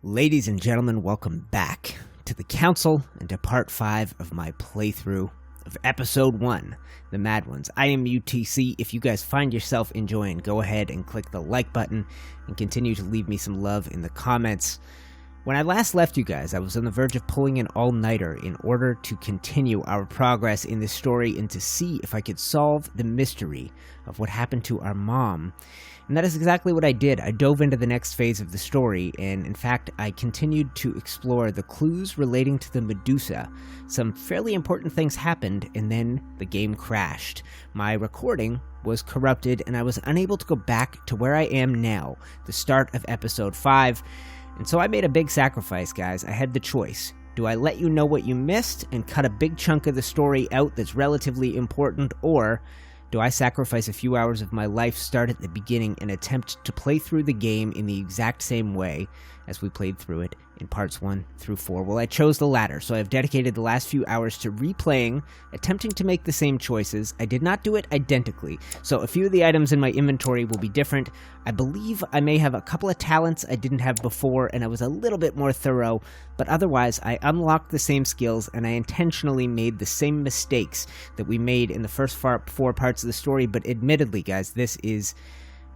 Ladies and gentlemen, welcome back to the Council and to part 5 of my playthrough of Episode 1, The Mad Ones. I am UTC. If you guys find yourself enjoying, go ahead and click the like button and continue to leave me some love in the comments. When I last left you guys, I was on the verge of pulling an all-nighter in order to continue our progress in this story and to see if I could solve the mystery of what happened to our mom. And that is exactly what I did. I dove into the next phase of the story, and in fact, I continued to explore the clues relating to the Medusa. Some fairly important things happened, and then the game crashed. My recording was corrupted, and I was unable to go back to where I am now, the start of Episode 5. And so I made a big sacrifice, guys. I had the choice. Do I let you know what you missed and cut a big chunk of the story out that's relatively important, or do I sacrifice a few hours of my life, start at the beginning, and attempt to play through the game in the exact same way as we played through it in parts 1 through 4? Well, I chose the latter, so I've dedicated the last few hours to replaying, attempting to make the same choices. I did not do it identically, so a few of the items in my inventory will be different. I believe I may have a couple of talents I didn't have before, and I was a little bit more thorough, but otherwise I unlocked the same skills, and I intentionally made the same mistakes that we made in the first 4 parts of the story. But admittedly, guys, this is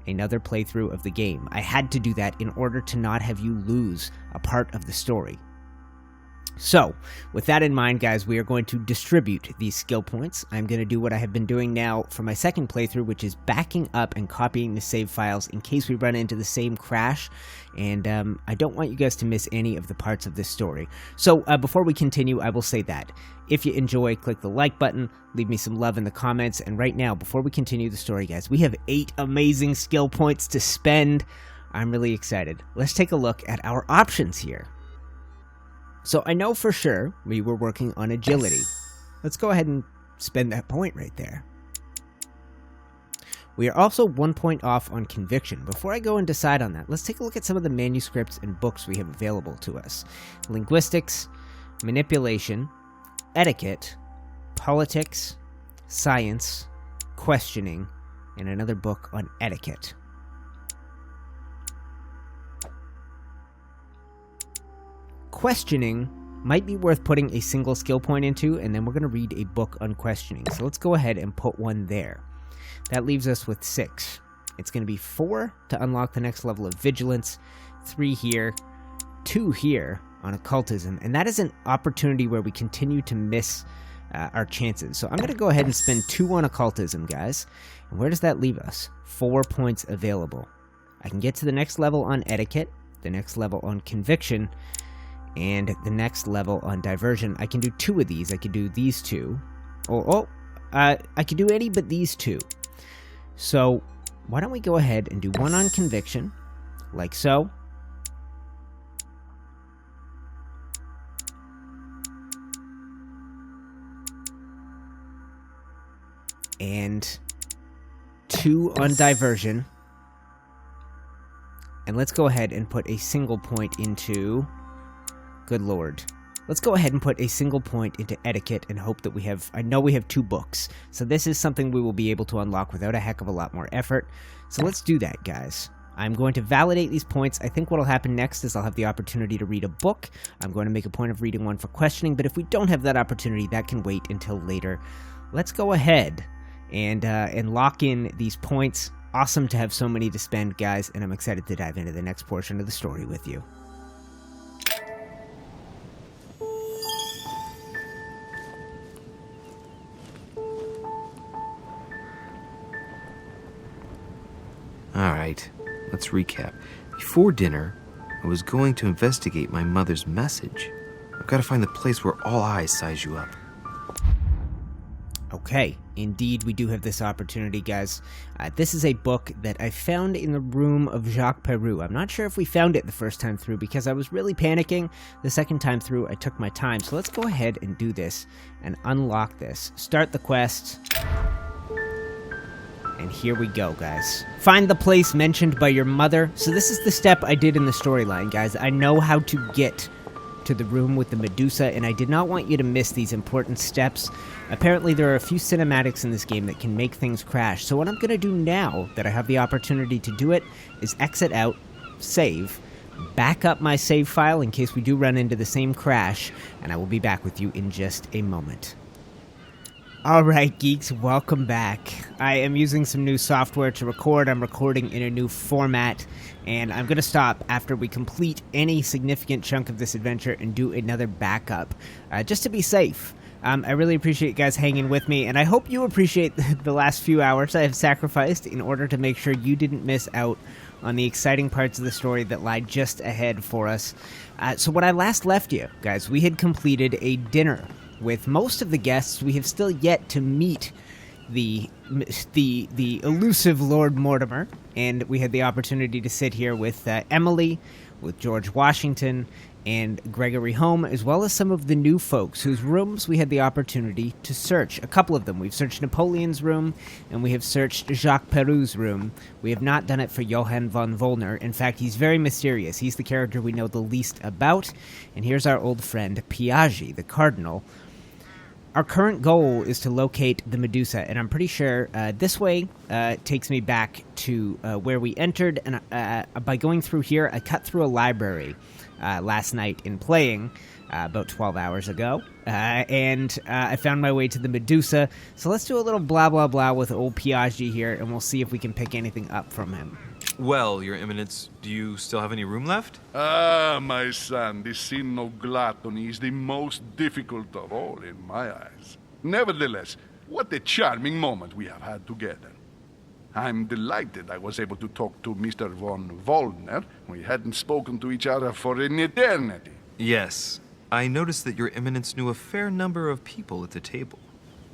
another playthrough of the game. I had to do that in order to not have you lose a part of the story. So, with that in mind, guys, we are going to distribute these skill points. I'm going to do what I have been doing now for my second playthrough, which is backing up and copying the save files in case we run into the same crash, and I don't want you guys to miss any of the parts of this story. So, before we continue, I will say that if you enjoy, click the like button, leave me some love in the comments, and right now, before we continue the story, guys, we have 8 amazing skill points to spend. I'm really excited. Let's take a look at our options here. So I know for sure we were working on agility. Let's go ahead and spend that point right there. We are also 1 point off on conviction. Before I go and decide on that, let's take a look at some of the manuscripts and books we have available to us. Linguistics, manipulation, etiquette, politics, science, questioning, and another book on etiquette. Questioning might be worth putting a single skill point into, and then we're going to read a book on questioning. So let's go ahead and put 1 there. That leaves us with 6. It's going to be 4 to unlock the next level of vigilance, 3 here, 2 here on occultism, and that is an opportunity where we continue to miss our chances. So I'm going to go ahead and spend 2 on occultism, guys. And where does that leave us? 4 points available. I can get to the next level on etiquette, the next level on conviction, and the next level on diversion. I can do 2 of these. I could do these 2. I could do any but these 2. So why don't we go ahead and do 1 on conviction, like so. And 2 on diversion. And let's go ahead and put a single point into... Good Lord. Let's go ahead and put a single point into etiquette and hope that we have... I know we have 2 books, so this is something we will be able to unlock without a heck of a lot more effort. So let's do that, guys. I'm going to validate these points. I think what will happen next is I'll have the opportunity to read a book. I'm going to make a point of reading 1 for questioning, but if we don't have that opportunity, that can wait until later. Let's go ahead and lock in these points. Awesome to have so many to spend, guys, and I'm excited to dive into the next portion of the story with you. Alright, let's recap. Before dinner, I was going to investigate my mother's message. I've got to find the place where all eyes size you up. Okay, indeed we do have this opportunity, guys. This is a book that I found in the room of Jacques Peru. I'm not sure if we found it the first time through because I was really panicking. The second time through, I took my time. So let's go ahead and do this and unlock this. Start the quest. And here we go, guys. Find the place mentioned by your mother. So this is the step I did in the storyline, guys. I know how to get to the room with the Medusa, and I did not want you to miss these important steps. Apparently, there are a few cinematics in this game that can make things crash. So what I'm going to do now that I have the opportunity to do it is exit out, save, back up my save file in case we do run into the same crash, and I will be back with you in just a moment. Alright, geeks, welcome back. I am using some new software to record. I'm recording in a new format, and I'm going to stop after we complete any significant chunk of this adventure and do another backup, just to be safe. I really appreciate you guys hanging with me, and I hope you appreciate the last few hours I have sacrificed in order to make sure you didn't miss out on the exciting parts of the story that lie just ahead for us. So when I last left you, guys, we had completed a dinner with most of the guests. We have still yet to meet the elusive Lord Mortimer, and we had the opportunity to sit here with Emily, with George Washington, and Gregory Home, as well as some of the new folks whose rooms we had the opportunity to search. A couple of them. We've searched Napoleon's room, and we have searched Jacques Perou's room. We have not done it for Johann von Wollner. In fact, he's very mysterious. He's the character we know the least about. And here's our old friend Piaggi, the Cardinal. Our current goal is to locate the Medusa, and I'm pretty sure this way takes me back to where we entered. And by going through here, I cut through a library last night in playing about 12 hours ago, and I found my way to the Medusa. So let's do a little blah blah blah with old Piaggi here, and we'll see if we can pick anything up from him. Well, Your Eminence, do you still have any room left? Ah, my son, the sin of gluttony is the most difficult of all in my eyes. Nevertheless, what a charming moment we have had together. I'm delighted I was able to talk to Mr. von Wollner. We hadn't spoken to each other for an eternity. Yes. I noticed that Your Eminence knew a fair number of people at the table.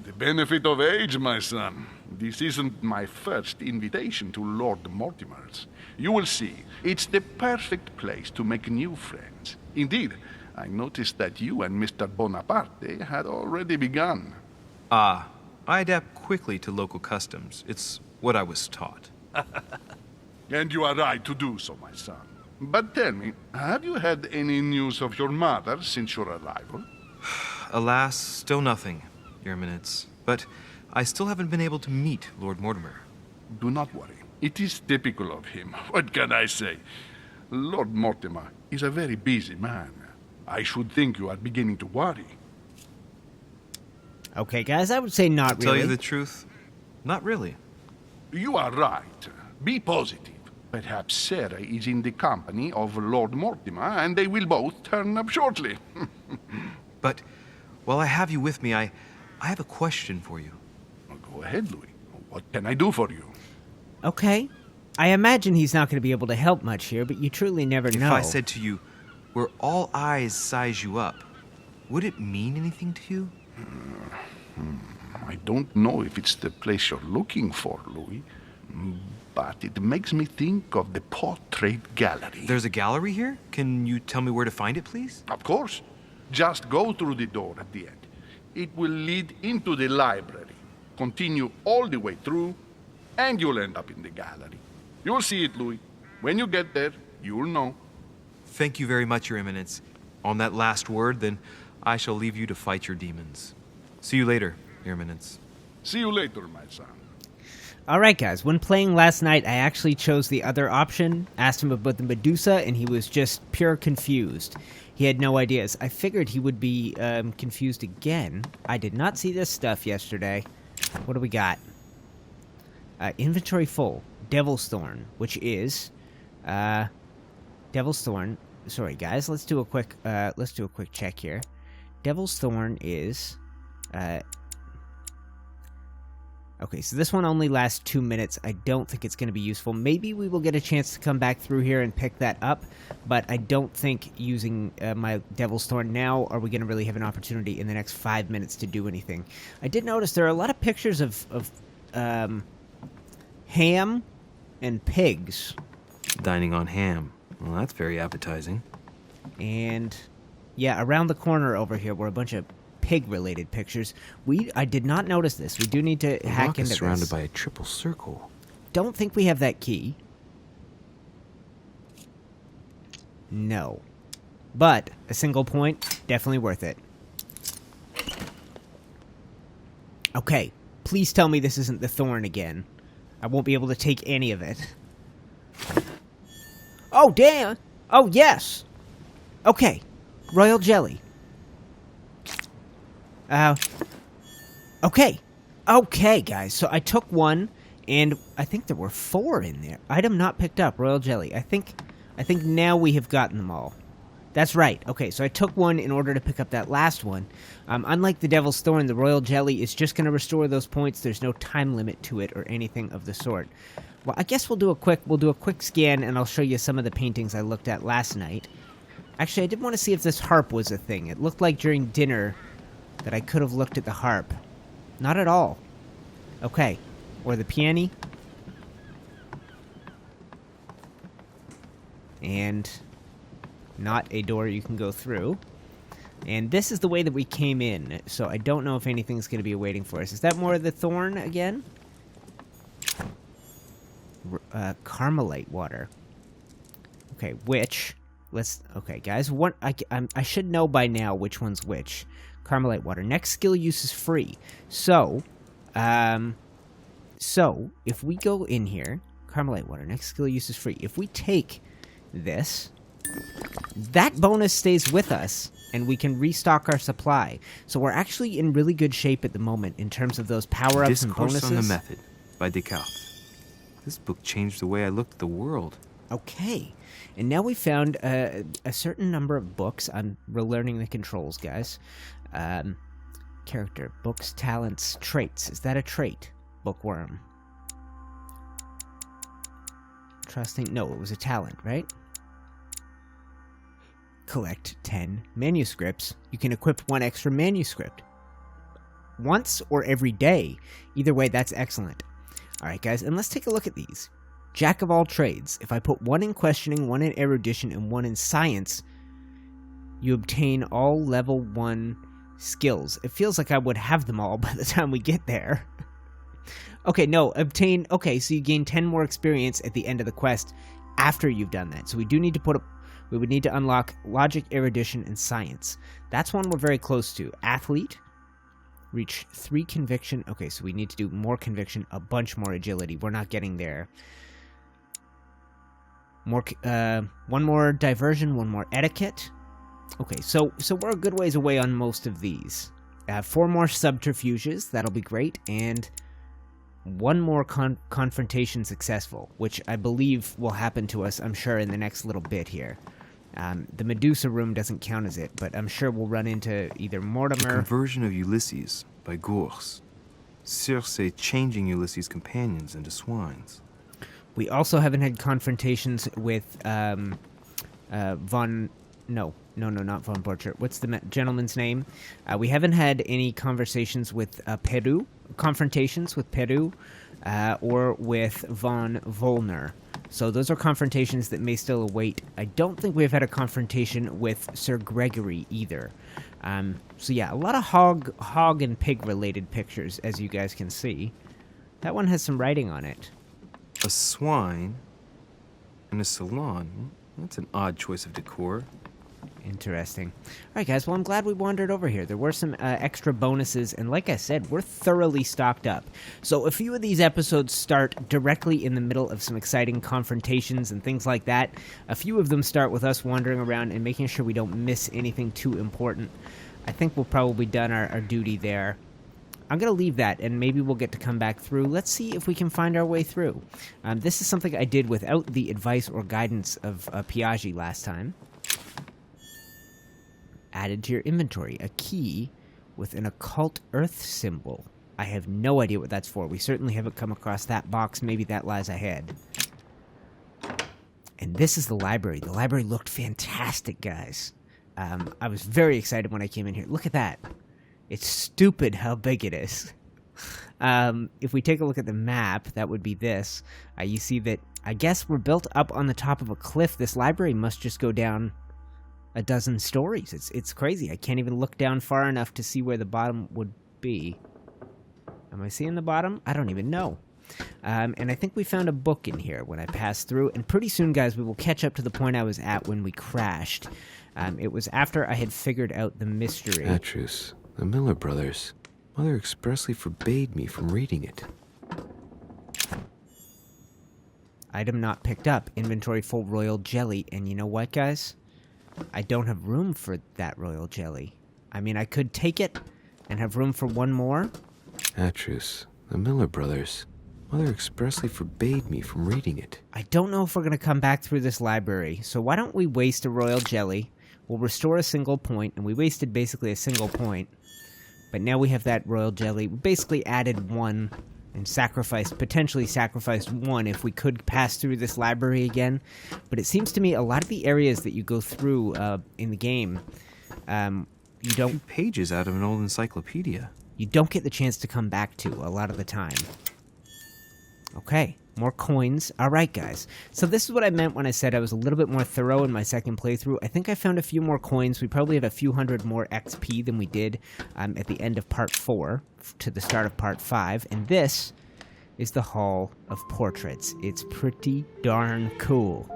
The benefit of age, my son. This isn't my first invitation to Lord Mortimer's. You will see, it's the perfect place to make new friends. Indeed, I noticed that you and Mr. Bonaparte had already begun. Ah, I adapt quickly to local customs. It's what I was taught. And you are right to do so, my son. But tell me, have you had any news of your mother since your arrival? Alas, still nothing, Your Eminence. But I still haven't been able to meet Lord Mortimer. Do not worry. It is typical of him. What can I say? Lord Mortimer is a very busy man. I should think you are beginning to worry. Okay, guys, I would say not really. To tell you the truth, not really. You are right. Be positive. Perhaps Sarah is in the company of Lord Mortimer, and they will both turn up shortly. But while I have you with me, I have a question for you. Go ahead, Louis. What can I do for you? Okay. I imagine he's not going to be able to help much here, but you truly never know. If I said to you, where all eyes size you up, would it mean anything to you? I don't know if it's the place you're looking for, Louis, but it makes me think of the portrait gallery. There's a gallery here? Can you tell me where to find it, please? Of course. Just go through the door at the end. It will lead into the library. Continue all the way through, and you'll end up in the gallery. You'll see it, Louis. When you get there, you'll know. Thank you very much, Your Eminence. On that last word, then, I shall leave you to fight your demons. See you later, Your Eminence. See you later, my son. Alright, guys, when playing last night, I actually chose the other option, asked him about the Medusa, and he was just pure confused. He had no ideas. I figured he would be confused again. I did not see this stuff yesterday. What do we got? Inventory full. Devil's Thorn, which is Devil's Thorn. Sorry, guys. Let's do a quick check here. Devil's Thorn is okay, so this one only lasts 2 minutes. I don't think it's going to be useful. Maybe we will get a chance to come back through here and pick that up, but I don't think using my Devil's Thorn now are we going to really have an opportunity in the next 5 minutes to do anything. I did notice there are a lot of pictures of ham and pigs. Dining on ham. Well, that's very appetizing. And yeah, around the corner over here were a bunch of pig-related pictures. I did not notice this. We do need to hack into this. Surrounded by a triple circle. Don't think we have that key. No. But a single point, definitely worth it. Okay, please tell me this isn't the thorn again. I won't be able to take any of it. Oh, damn! Oh, yes! Okay. Royal jelly. Okay. Okay, guys. So I took one, and I think there were 4 in there. Item not picked up. Royal jelly. I think now we have gotten them all. That's right. Okay, so I took one in order to pick up that last one. Unlike the Devil's Thorn, the Royal Jelly is just going to restore those points. There's no time limit to it or anything of the sort. Well, I guess we'll do a quick scan, and I'll show you some of the paintings I looked at last night. Actually, I did want to see if this harp was a thing. It looked like during dinner that I could have looked at the harp. Not at all. Okay. Or the piano. And not a door you can go through. And this is the way that we came in, so I don't know if anything's going to be waiting for us. Is that more of the thorn again? Carmelite water. Okay, which... Okay, guys, I should know by now which one's which. Carmelite water. Next skill use is free. So, if we go in here... Carmelite water. Next skill use is free. If we take this... that bonus stays with us, and we can restock our supply. So we're actually in really good shape at the moment in terms of those power-ups and bonuses. Discourse on the Method by Descartes. This book changed the way I looked at the world. Okay. And now we found a certain number of books. I'm relearning the controls, guys. Character, books, talents, traits. Is that a trait? Bookworm. Trusting. No, it was a talent, right? Collect 10 manuscripts. You can equip 1 extra manuscript. Once or every day. Either way, that's excellent. Alright, guys, and let's take a look at these. Jack of all trades. If I put 1 in questioning, 1 in erudition, and 1 in science, you obtain all level 1 skills. It feels like I would have them all by the time we get there. Okay, no, obtain... Okay, so you gain 10 more experience at the end of the quest after you've done that. So we do need to put up... We would need to unlock logic, erudition, and science. That's one we're very close to. Athlete. Reach 3 conviction. Okay, so we need to do more conviction, a bunch more agility. We're not getting there. More, 1 more diversion, 1 more etiquette. Okay, so we're a good ways away on most of these. 4 more subterfuges. That'll be great. And 1 more confrontation successful, which I believe will happen to us, I'm sure, in the next little bit here. The Medusa room doesn't count as it, but I'm sure we'll run into either Mortimer... The Conversion of Ulysses by Gorgon. Circe changing Ulysses' companions into swines. We also haven't had confrontations with not Von Borchardt. What's the gentleman's name? We haven't had any conversations with confrontations with Peru, or with Von Volner. So those are confrontations that may still await. I don't think we've had a confrontation with Sir Gregory either. So yeah, a lot of hog and pig related pictures, as you guys can see. That one has some writing on it. A swine and a salon. That's an odd choice of decor. Interesting. All right, guys. Well, I'm glad we wandered over here. There were some extra bonuses, and like I said, we're thoroughly stocked up. So a few of these episodes start directly in the middle of some exciting confrontations and things like that. A few of them start with us wandering around and making sure we don't miss anything too important. I think we'll probably done our duty there. I'm going to leave that, and maybe we'll get to come back through. Let's see if we can find our way through. This is something I did without the advice or guidance of Piaggi last time. Added to your inventory, a key with an occult earth symbol. I have no idea what that's for. We certainly haven't come across that box. Maybe that lies ahead. And this is the library. The library looked fantastic, guys. I was very excited when I came in here. Look at that. It's stupid how big it is. If we take a look at the map, that would be this. You see that, I guess we're built up on the top of a cliff. This library must just go down a dozen stories. It's crazy. I can't even look down far enough to see where the bottom would be. Am I seeing the bottom? I don't even know. And I think we found a book in here when I passed through. And pretty soon, guys, we will catch up to the point I was at when we crashed. It was after I had figured out the mystery. Atrus, the Miller brothers. Mother expressly forbade me from reading it. Item not picked up. Inventory full royal jelly. And you know what, guys? I don't have room for that royal jelly. I mean, I could take it and have room for one more. Atrus, the Miller brothers. Mother expressly forbade me from reading it. I don't know if we're going to come back through this library, so why don't we waste a royal jelly? We'll restore a single point, and we wasted basically a single point. But now we have that royal jelly. We basically added one and potentially sacrificed one if we could pass through this library again. But it seems to me a lot of the areas that you go through in the game, you don't... 2 pages out of an old encyclopedia. You don't get the chance to come back to a lot of the time. Okay, more coins. All right, guys. So this is what I meant when I said I was a little bit more thorough in my second playthrough. I think I found a few more coins. We probably have a few hundred more XP than we did at the end of Part 4 to the start of Part 5. And this is the Hall of Portraits. It's pretty darn cool.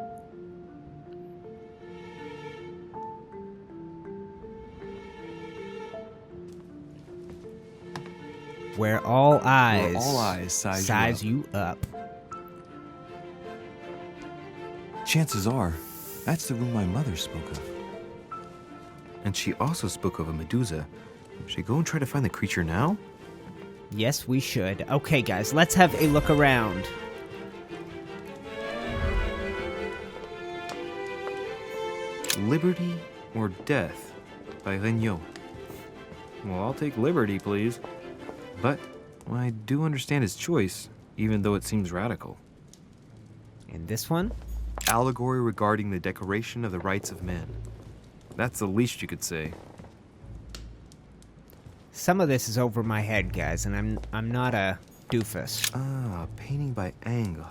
Where all eyes size you up. Chances are, that's the room my mother spoke of. And she also spoke of a Medusa. Should I go and try to find the creature now? Yes, we should. Okay, guys, let's have a look around. Liberty or Death by Regnault. Well, I'll take liberty, please. But I do understand his choice, even though it seems radical. And this one? Allegory regarding the decoration of the rights of men. That's the least you could say. Some of this is over my head, guys, and I'm not a doofus. Ah, painting by Ingres.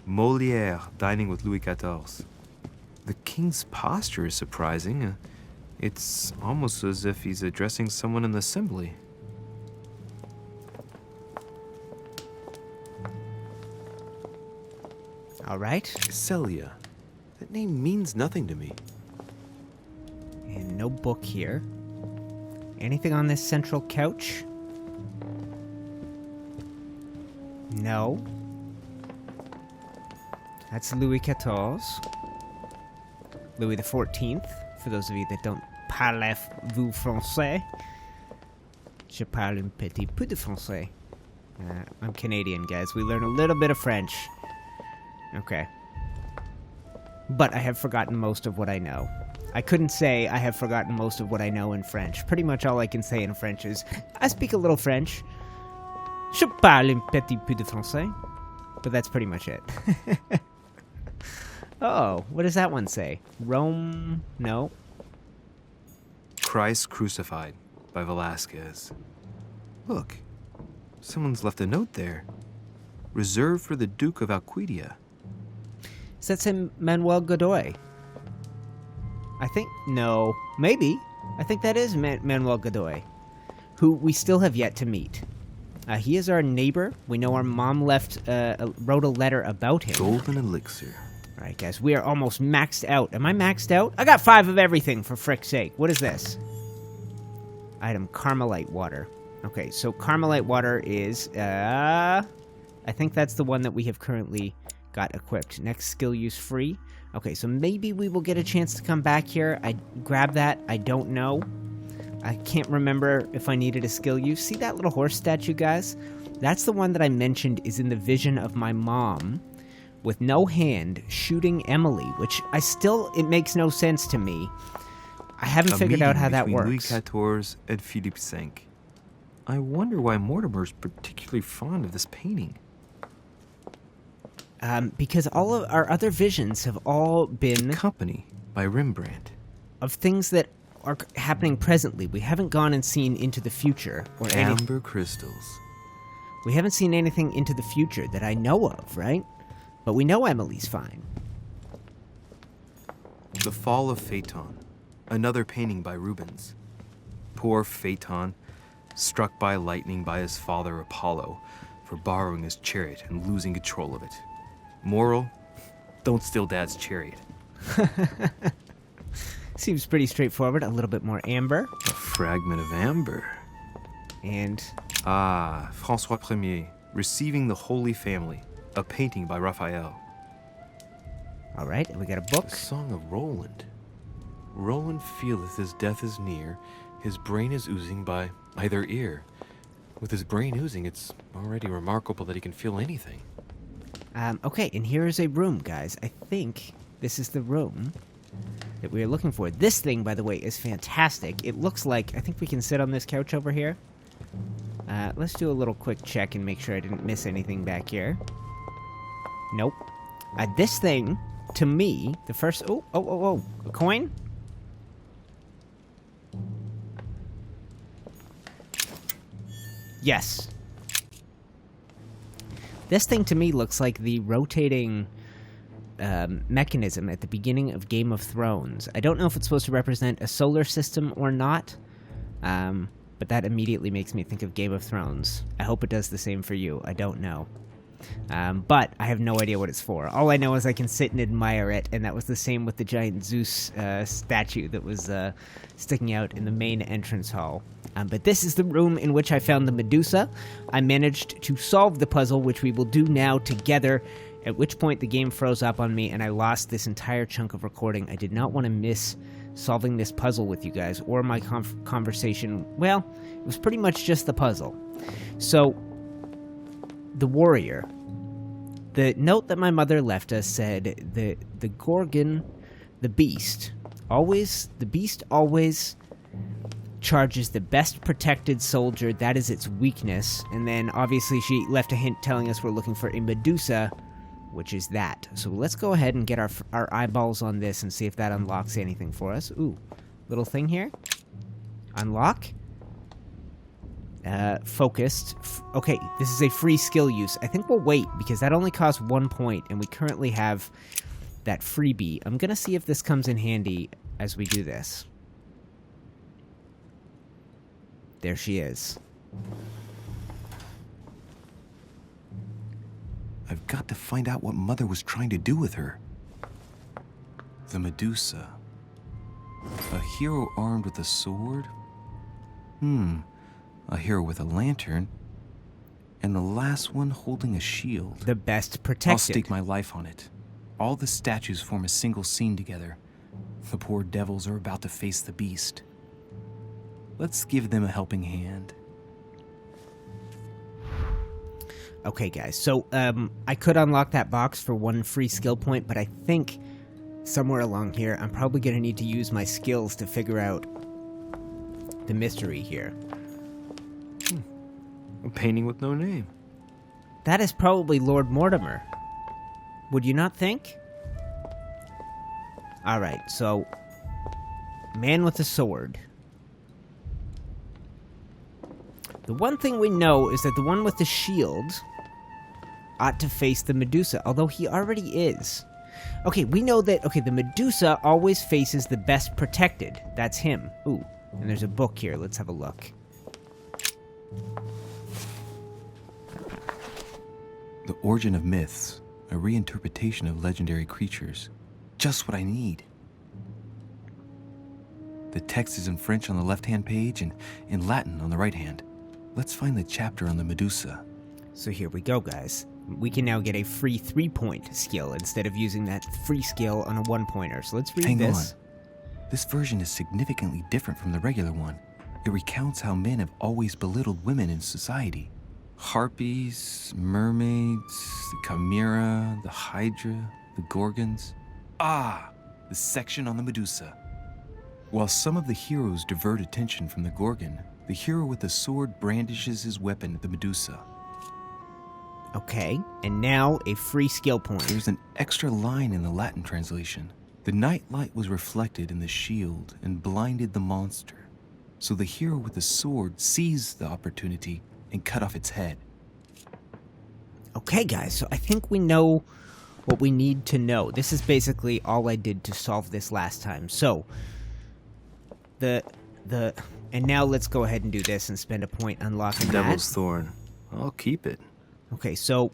Molière dining with Louis XIV. The king's posture is surprising. It's almost as if he's addressing someone in the assembly. All right. Celia. That name means nothing to me. And no book here. Anything on this central couch? No. That's Louis XIV. Louis XIV, for those of you that don't parlez-vous français. Je parle un petit peu de français. I'm Canadian, guys. We learn a little bit of French. Okay. But I have forgotten most of what I know. I couldn't say I have forgotten most of what I know in French. Pretty much all I can say in French is, I speak a little French. Je parle un petit peu de français. But that's pretty much it. Oh, what does that one say? Rome? No. Christ Crucified by Velázquez. Look, someone's left a note there. Reserved for the Duke of Alcudia. Does that say Manuel Godoy? I think, no, maybe. I think that is Manuel Godoy, who we still have yet to meet. He is our neighbor. We know our mom wrote a letter about him. Golden elixir. All right, guys, we are almost maxed out. Am I maxed out? I got 5 of everything, for frick's sake. What is this? Item, Carmelite water. Okay, so Carmelite water is, I think that's the one that we have currently got equipped. Next skill use free. Okay, so maybe we will get a chance to come back here. I grab that. I don't know. I can't remember if I needed a skill use. See that little horse statue, guys? That's the one that I mentioned is in the vision of my mom with no hand shooting Emily, which it makes no sense to me. I haven't figured out how that works. Louis XIV and Philippe V. I wonder why Mortimer's particularly fond of this painting. Because all of our other visions have all been... Company by Rembrandt. Of things that are happening presently. We haven't gone and seen into the future. Or Amber crystals. We haven't seen anything into the future that I know of, right? But we know Emily's fine. The Fall of Phaeton. Another painting by Rubens. Poor Phaeton, struck by lightning by his father Apollo for borrowing his chariot and losing control of it. Moral, don't steal Dad's chariot. Seems pretty straightforward. A little bit more amber. A fragment of amber. And... François Ier, Receiving the Holy Family. A painting by Raphael. All right, and we got a book. A song of Roland. Roland feeleth his death is near. His brain is oozing by either ear. With his brain oozing, it's already remarkable that he can feel anything. Okay, and here is a room, guys. I think this is the room that we are looking for. This thing, by the way, is fantastic. It looks like... I think we can sit on this couch over here. Let's do a little quick check and make sure I didn't miss anything back here. Nope. This thing, to me, the first... Oh, a coin? Yes. This thing to me looks like the rotating mechanism at the beginning of Game of Thrones. I don't know if it's supposed to represent a solar system or not, but that immediately makes me think of Game of Thrones. I hope it does the same for you. I don't know. But I have no idea what it's for. All I know is I can sit and admire it, and that was the same with the giant Zeus statue that was sticking out in the main entrance hall. But this is the room in which I found the Medusa. I managed to solve the puzzle, which we will do now together, at which point the game froze up on me, and I lost this entire chunk of recording. I did not want to miss solving this puzzle with you guys, or my conversation. Well, it was pretty much just the puzzle. So... the warrior. The note that my mother left us said the Gorgon, the beast always charges the best protected soldier. That is its weakness. And then obviously she left a hint telling us we're looking for a Medusa, which is that. So let's go ahead and get our eyeballs on this and see if that unlocks anything for us. Ooh, little thing here. Unlock. Focused. Okay, this is a free skill use. I think we'll wait, because that only costs 1 point, and we currently have that freebie. I'm gonna see if this comes in handy as we do this. There she is. I've got to find out what Mother was trying to do with her. The Medusa. A hero armed with a sword? A hero with a lantern, and the last one holding a shield. The best protected. I'll stake my life on it. All the statues form a single scene together. The poor devils are about to face the beast. Let's give them a helping hand. Okay, guys, so I could unlock that box for 1 free skill point, but I think somewhere along here I'm probably going to need to use my skills to figure out the mystery here. A painting with no name. That is probably Lord Mortimer. Would you not think? Alright, so... man with a sword. The one thing we know is that the one with the shield ought to face the Medusa, although he already is. Okay, we know that... okay, the Medusa always faces the best protected. That's him. Ooh, and there's a book here. Let's have a look. The Origin of Myths, a reinterpretation of legendary creatures. Just what I need. The text is in French on the left-hand page and in Latin on the right hand. Let's find the chapter on the Medusa. So here we go, guys. We can now get a free 3-point skill instead of using that free skill on a 1-pointer. So let's read this. Hang on. This version is significantly different from the regular one. It recounts how men have always belittled women in society. Harpies, mermaids, the chimera, the hydra, the gorgons. The section on the Medusa. While some of the heroes divert attention from the Gorgon, the hero with the sword brandishes his weapon at the Medusa. Okay, and now a free skill point. There's an extra line in the Latin translation. The night light was reflected in the shield and blinded the monster. So the hero with the sword seized the opportunity and cut off its head. Okay, guys, so I think we know what we need to know. This is basically all I did to solve this last time. So, and now let's go ahead and do this and spend a point unlocking that. Devil's Thorn. I'll keep it. Okay, so,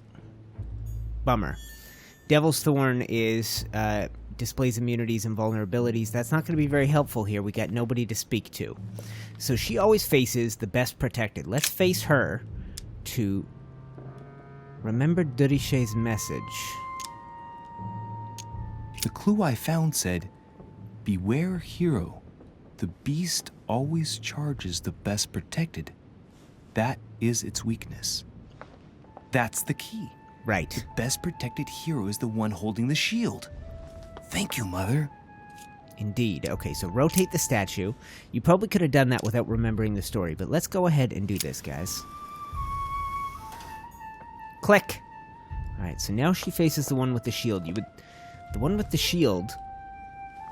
bummer. Devil's Thorn is, displays immunities and vulnerabilities. That's not going to be very helpful here. We got nobody to speak to. So she always faces the best protected. Let's face her to remember de Richet's message. The clue I found said, "Beware hero. The beast always charges the best protected. That is its weakness." That's the key. Right. The best protected hero is the one holding the shield. Thank you, Mother. Indeed. Okay, so rotate the statue. You probably could have done that without remembering the story, but let's go ahead and do this, guys. Click. Alright, so now she faces the one with the shield. The one with the shield...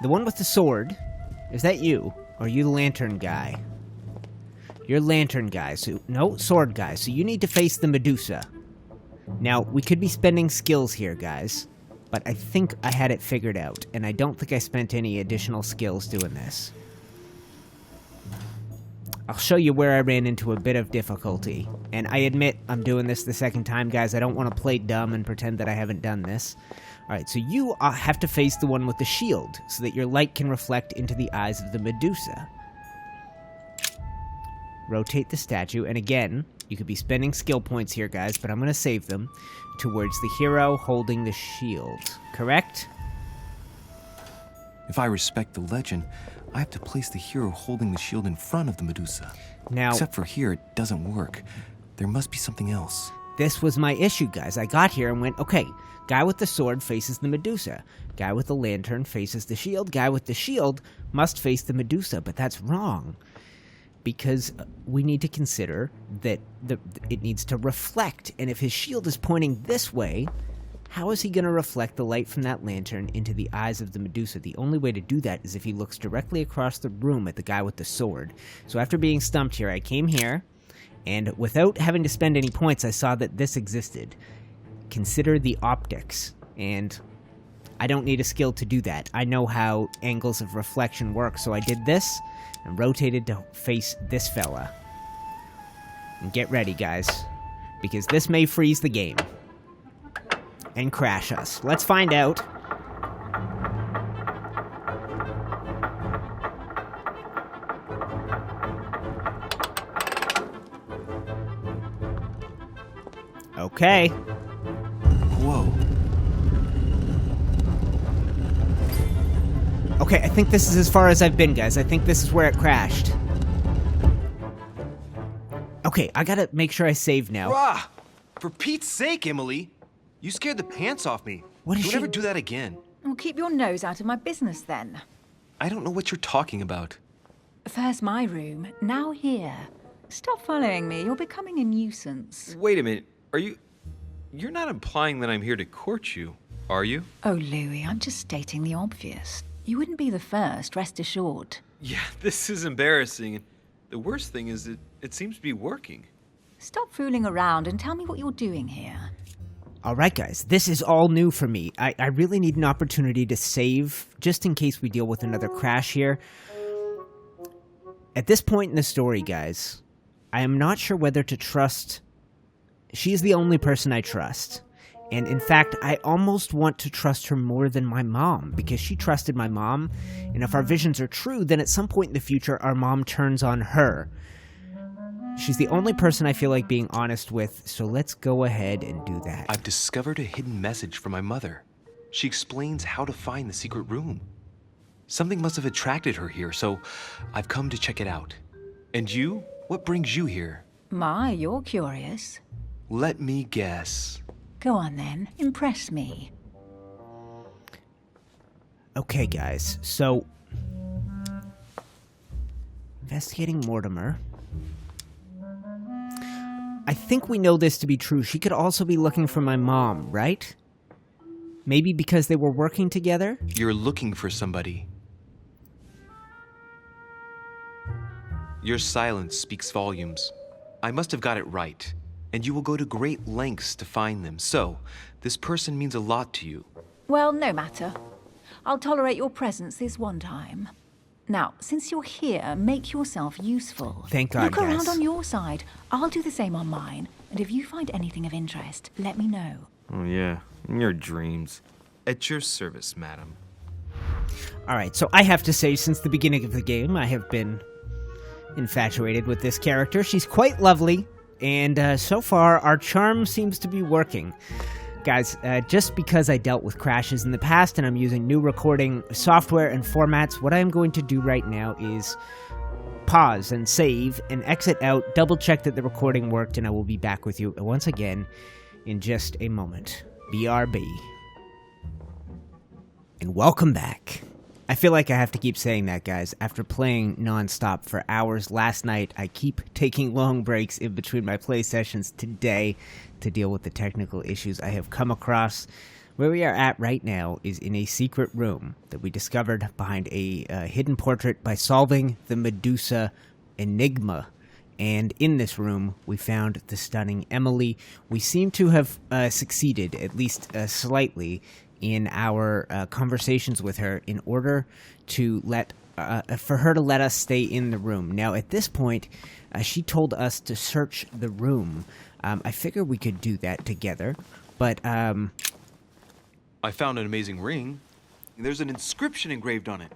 The one with the sword... Is that you? Or are you the lantern guy? You're lantern guy, so... No, sword guy, so you need to face the Medusa. Now, we could be spending skills here, guys. But I think I had it figured out, and I don't think I spent any additional skills doing this. I'll show you where I ran into a bit of difficulty. And I admit I'm doing this the second time, guys. I don't want to play dumb and pretend that I haven't done this. Alright, so you have to face the one with the shield, so that your light can reflect into the eyes of the Medusa. Rotate the statue, and again, you could be spending skill points here, guys, but I'm going to save them towards the hero holding the shield. Correct? If I respect the legend, I have to place the hero holding the shield in front of the Medusa. Now, except for here, it doesn't work. There must be something else. This was my issue, guys. I got here and went, okay, guy with the sword faces the Medusa. Guy with the lantern faces the shield. Guy with the shield must face the Medusa, but that's wrong. Because we need to consider that it needs to reflect. And if his shield is pointing this way, how is he going to reflect the light from that lantern into the eyes of the Medusa? The only way to do that is if he looks directly across the room at the guy with the sword. So after being stumped here, I came here, and without having to spend any points, I saw that this existed. Consider the optics. And I don't need a skill to do that. I know how angles of reflection work, so I did this and rotated to face this fella. And get ready, guys, because this may freeze the game and crash us. Let's find out. Okay. Whoa. Okay, I think this is as far as I've been, guys. I think this is where it crashed. Okay, I gotta make sure I save now. Rah! For Pete's sake, Emily! You scared the pants off me. What is Don't she... ever do that again. Well, keep your nose out of my business, then. I don't know what you're talking about. First my room, now here. Stop following me. You're becoming a nuisance. Wait a minute. You're not implying that I'm here to court you, are you? Oh, Louis, I'm just stating the obvious. You wouldn't be the first, rest assured. Yeah, this is embarrassing. The worst thing is it seems to be working. Stop fooling around and tell me what you're doing here. Alright, guys, this is all new for me. I really need an opportunity to save, just in case we deal with another crash here. At this point in the story, guys, I am not sure whether to trust... She is the only person I trust. And in fact, I almost want to trust her more than my mom, because she trusted my mom, and if our visions are true, then at some point in the future, our mom turns on her. She's the only person I feel like being honest with, so let's go ahead and do that. I've discovered a hidden message from my mother. She explains how to find the secret room. Something must have attracted her here, so I've come to check it out. And you? What brings you here? My, you're curious. Let me guess. Go on then, impress me. Okay, guys, so... Investigating Mortimer. I think we know this to be true. She could also be looking for my mom, right? Maybe because they were working together? You're looking for somebody. Your silence speaks volumes. I must have got it right. And you will go to great lengths to find them. So, this person means a lot to you. Well, no matter. I'll tolerate your presence this one time. Now, since you're here, make yourself useful. Thank God, Look around guys. on your side. I'll do the same on mine. And if you find anything of interest, let me know. Oh yeah, in your dreams. At your service, madam. Alright, so I have to say, since the beginning of the game, I have been infatuated with this character. She's quite lovely. And so far, our charm seems to be working. Guys, just because I dealt with crashes in the past and I'm using new recording software and formats, what I'm going to do right now is pause and save and exit out, double check that the recording worked, and I will be back with you once again in just a moment. BRB. And welcome back. I feel like I have to keep saying that, guys. After playing non-stop for hours last night, I keep taking long breaks in between my play sessions today to deal with the technical issues I have come across. Where we are at right now is in a secret room that we discovered behind a hidden portrait by solving the Medusa enigma. And in this room, we found the stunning Emily. We seem to have succeeded, at least slightly, in our conversations with her in order to for her to let us stay in the room. Now, at this point, she told us to search the room. I figured we could do that together, but I found an amazing ring. There's an inscription engraved on it.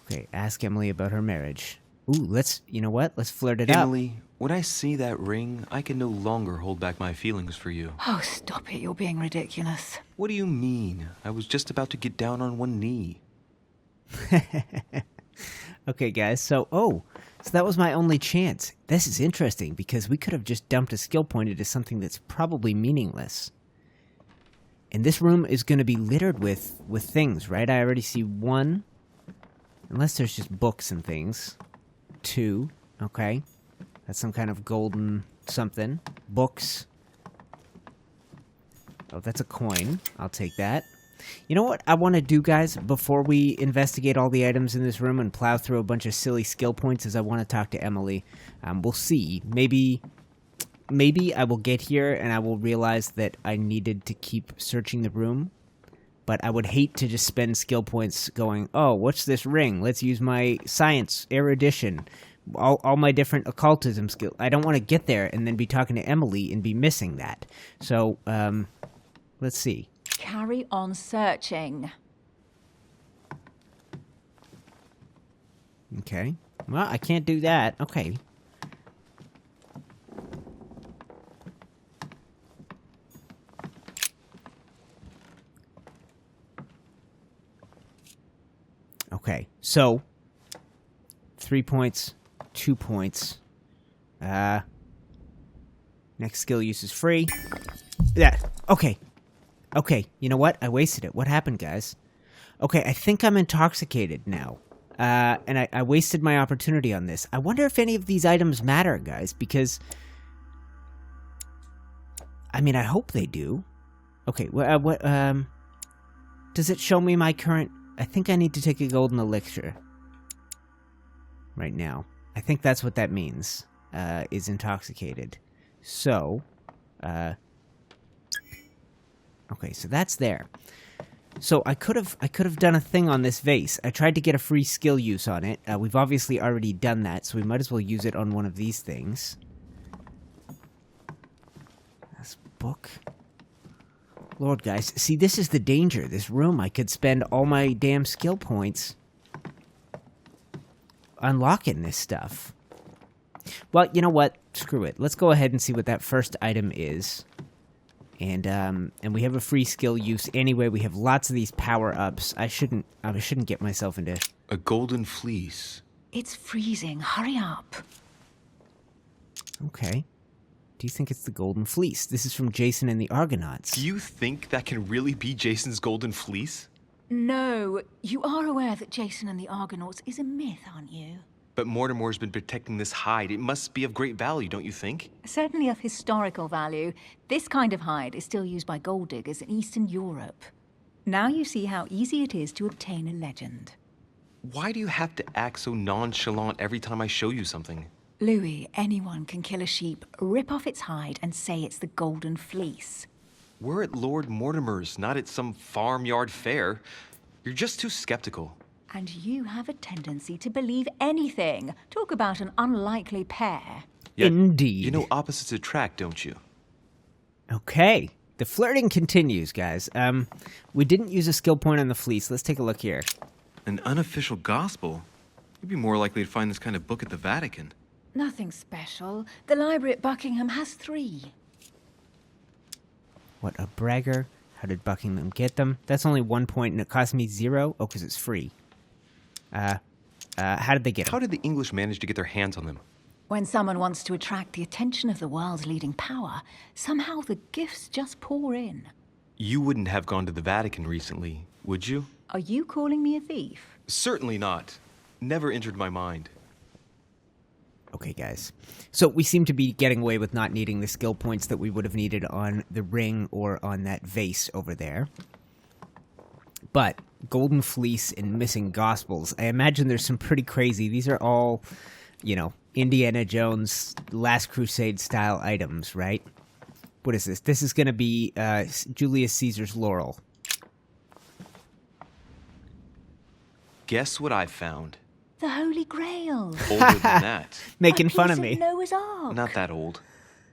Okay, ask Emily about her marriage. Ooh, you know what? Let's flirt it up. Emily, when I see that ring, I can no longer hold back my feelings for you. Oh, stop it. You're being ridiculous. What do you mean? I was just about to get down on one knee. Okay, guys, so that was my only chance. This is interesting, because we could have just dumped a skill point into something that's probably meaningless. And this room is going to be littered with things, right? I already see 1. Unless there's just books and things. 2. Okay. That's some kind of golden something. Books. Oh, that's a coin. I'll take that. You know what I want to do, guys, before we investigate all the items in this room and plow through a bunch of silly skill points, is I want to talk to Emily. We'll see. Maybe I will get here and I will realize that I needed to keep searching the room. But I would hate to just spend skill points going, oh, what's this ring? Let's use my science, erudition, all my different occultism skills. I don't want to get there and then be talking to Emily and be missing that. So, let's see. Carry on searching. Okay. Well, I can't do that. Okay. Okay, so 3 points, 2 points. Next skill use is free. Yeah, okay. Okay, you know what? I wasted it. What happened, guys? Okay, I think I'm intoxicated now. And I wasted my opportunity on this. I wonder if any of these items matter, guys, because... I mean, I hope they do. Okay, does it show me my current... I think I need to take a golden elixir right now. I think that's what that means, is intoxicated. So, okay, so that's there. So I could have done a thing on this vase. I tried to get a free skill use on it. We've obviously already done that, so we might as well use it on one of these things. This book. Lord, guys, see, this is the danger. This room, I could spend all my damn skill points unlocking this stuff. Well, you know what? Screw it. Let's go ahead and see what that first item is. And we have a free skill use anyway. We have lots of these power-ups. I shouldn't get myself into... A golden fleece. It's freezing. Hurry up. Okay. Do you think it's the Golden Fleece? This is from Jason and the Argonauts. Do you think that can really be Jason's golden fleece? No. You are aware that Jason and the Argonauts is a myth, aren't you? But Mortimer's been protecting this hide. It must be of great value, don't you think? Certainly of historical value. This kind of hide is still used by gold diggers in Eastern Europe. Now you see how easy it is to obtain a legend. Why do you have to act so nonchalant every time I show you something? Louis, anyone can kill a sheep, rip off its hide, and say it's the Golden Fleece. We're at Lord Mortimer's, not at some farmyard fair. You're just too skeptical. And you have a tendency to believe anything. Talk about an unlikely pair. Yet, Indeed. You know opposites attract, don't you? Okay. The flirting continues, guys. We didn't use a skill point on the fleece. Let's take a look here. An unofficial gospel? You'd be more likely to find this kind of book at the Vatican. Nothing special. The library at Buckingham has 3. What a bragger. How did Buckingham get them? That's only 1 point, and it cost me 0? Oh, because it's free. How did they get them? How did the English manage to get their hands on them? When someone wants to attract the attention of the world's leading power, somehow the gifts just pour in. You wouldn't have gone to the Vatican recently, would you? Are you calling me a thief? Certainly not. Never entered my mind. Okay, guys. So we seem to be getting away with not needing the skill points that we would have needed on the ring or on that vase over there. But Golden Fleece and Missing Gospels, I imagine there's some pretty crazy... These are all, you know, Indiana Jones Last Crusade style items, right? What is this? This is going to be Julius Caesar's laurel. Guess what I found? The Holy Grail. Older than that. Making A fun piece of me. Noah's Ark. Not that old.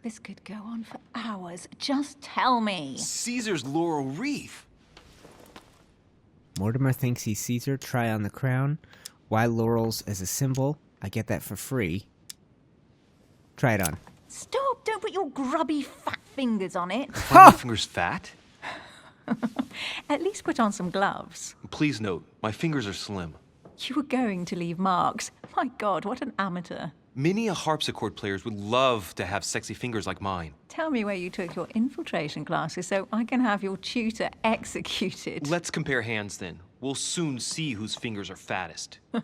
This could go on for hours. Just tell me. Caesar's laurel wreath. Mortimer thinks he's Caesar. Try on the crown. Why laurels as a symbol? I get that for free. Try it on. Stop! Don't put your grubby fat fingers on it. Are my fingers fat? At least put on some gloves. Please note, my fingers are slim. You were going to leave marks. My God, what an amateur. Many a harpsichord players would love to have sexy fingers like mine. Tell me where you took your infiltration classes so I can have your tutor executed. Let's compare hands then. We'll soon see whose fingers are fattest. No,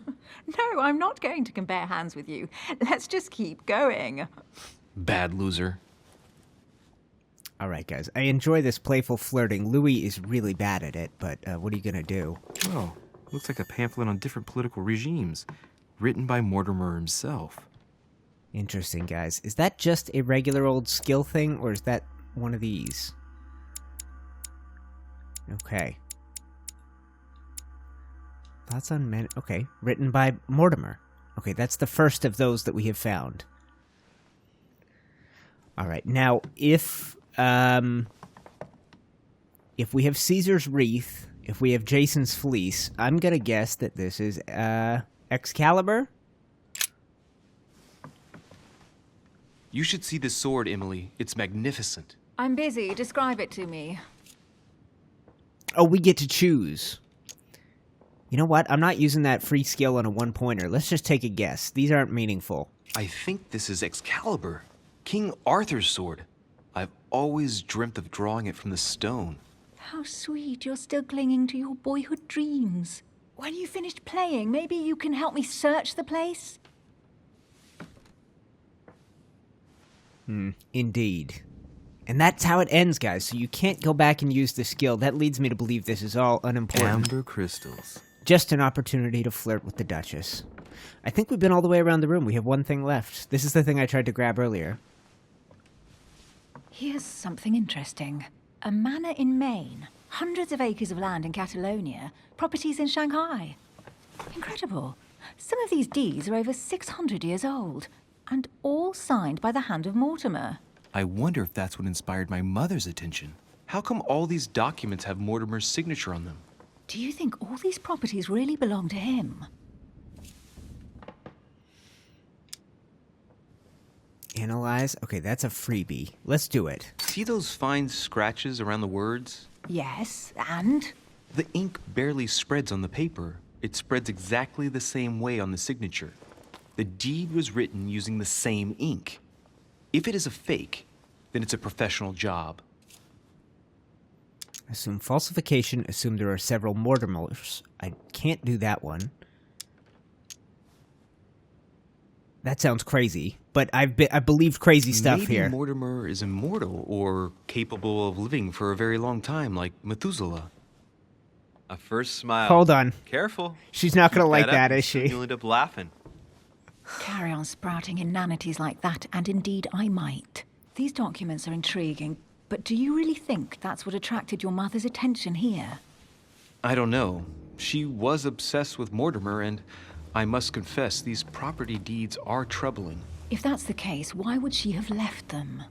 I'm not going to compare hands with you. Let's just keep going. Bad loser. All right, guys. I enjoy this playful flirting. Louis is really bad at it, but what are you going to do? Oh, looks like a pamphlet on different political regimes, written by Mortimer himself. Interesting, guys. Is that just a regular old skill thing, or is that one of these? Okay. Thoughts on men... Okay, written by Mortimer. Okay, that's the first of those that we have found. All right, now, if we have Caesar's wreath, if we have Jason's fleece, I'm gonna guess that this is, Excalibur? You should see this sword, Emily. It's magnificent. I'm busy. Describe it to me. Oh, we get to choose. You know what? I'm not using that free skill on a one-pointer. Let's just take a guess. These aren't meaningful. I think this is Excalibur, King Arthur's sword. I've always dreamt of drawing it from the stone. How sweet. You're still clinging to your boyhood dreams. When you finished playing, maybe you can help me search the place? Indeed. And that's how it ends, guys. So you can't go back and use the skill. That leads me to believe this is all unimportant. Amber crystals. Just an opportunity to flirt with the Duchess. I think we've been all the way around the room. We have one thing left. This is the thing I tried to grab earlier. Here's something interesting. A manor in Maine, hundreds of acres of land in Catalonia, properties in Shanghai. Incredible. Some of these deeds are over 600 years old, and all signed by the hand of Mortimer. I wonder if that's what inspired my mother's attention. How come all these documents have Mortimer's signature on them? Do you think all these properties really belong to him? Analyze? Okay, that's a freebie. Let's do it. See those fine scratches around the words? Yes, and? The ink barely spreads on the paper. It spreads exactly the same way on the signature. The deed was written using the same ink. If it is a fake, then it's a professional job. Assume falsification. Assume there are several Mortimers. I can't do that one. That sounds crazy, but I believed crazy stuff Maybe here. Mortimer is immortal or capable of living for a very long time, like Methuselah. A first smile. Hold on. Careful. She's not going to like Get that, up, is she? You'll end up laughing. Carry on sprouting inanities like that, and indeed I might. These documents are intriguing, but do you really think that's what attracted your mother's attention here? I don't know. She was obsessed with Mortimer, and I must confess, these property deeds are troubling. If that's the case, why would she have left them?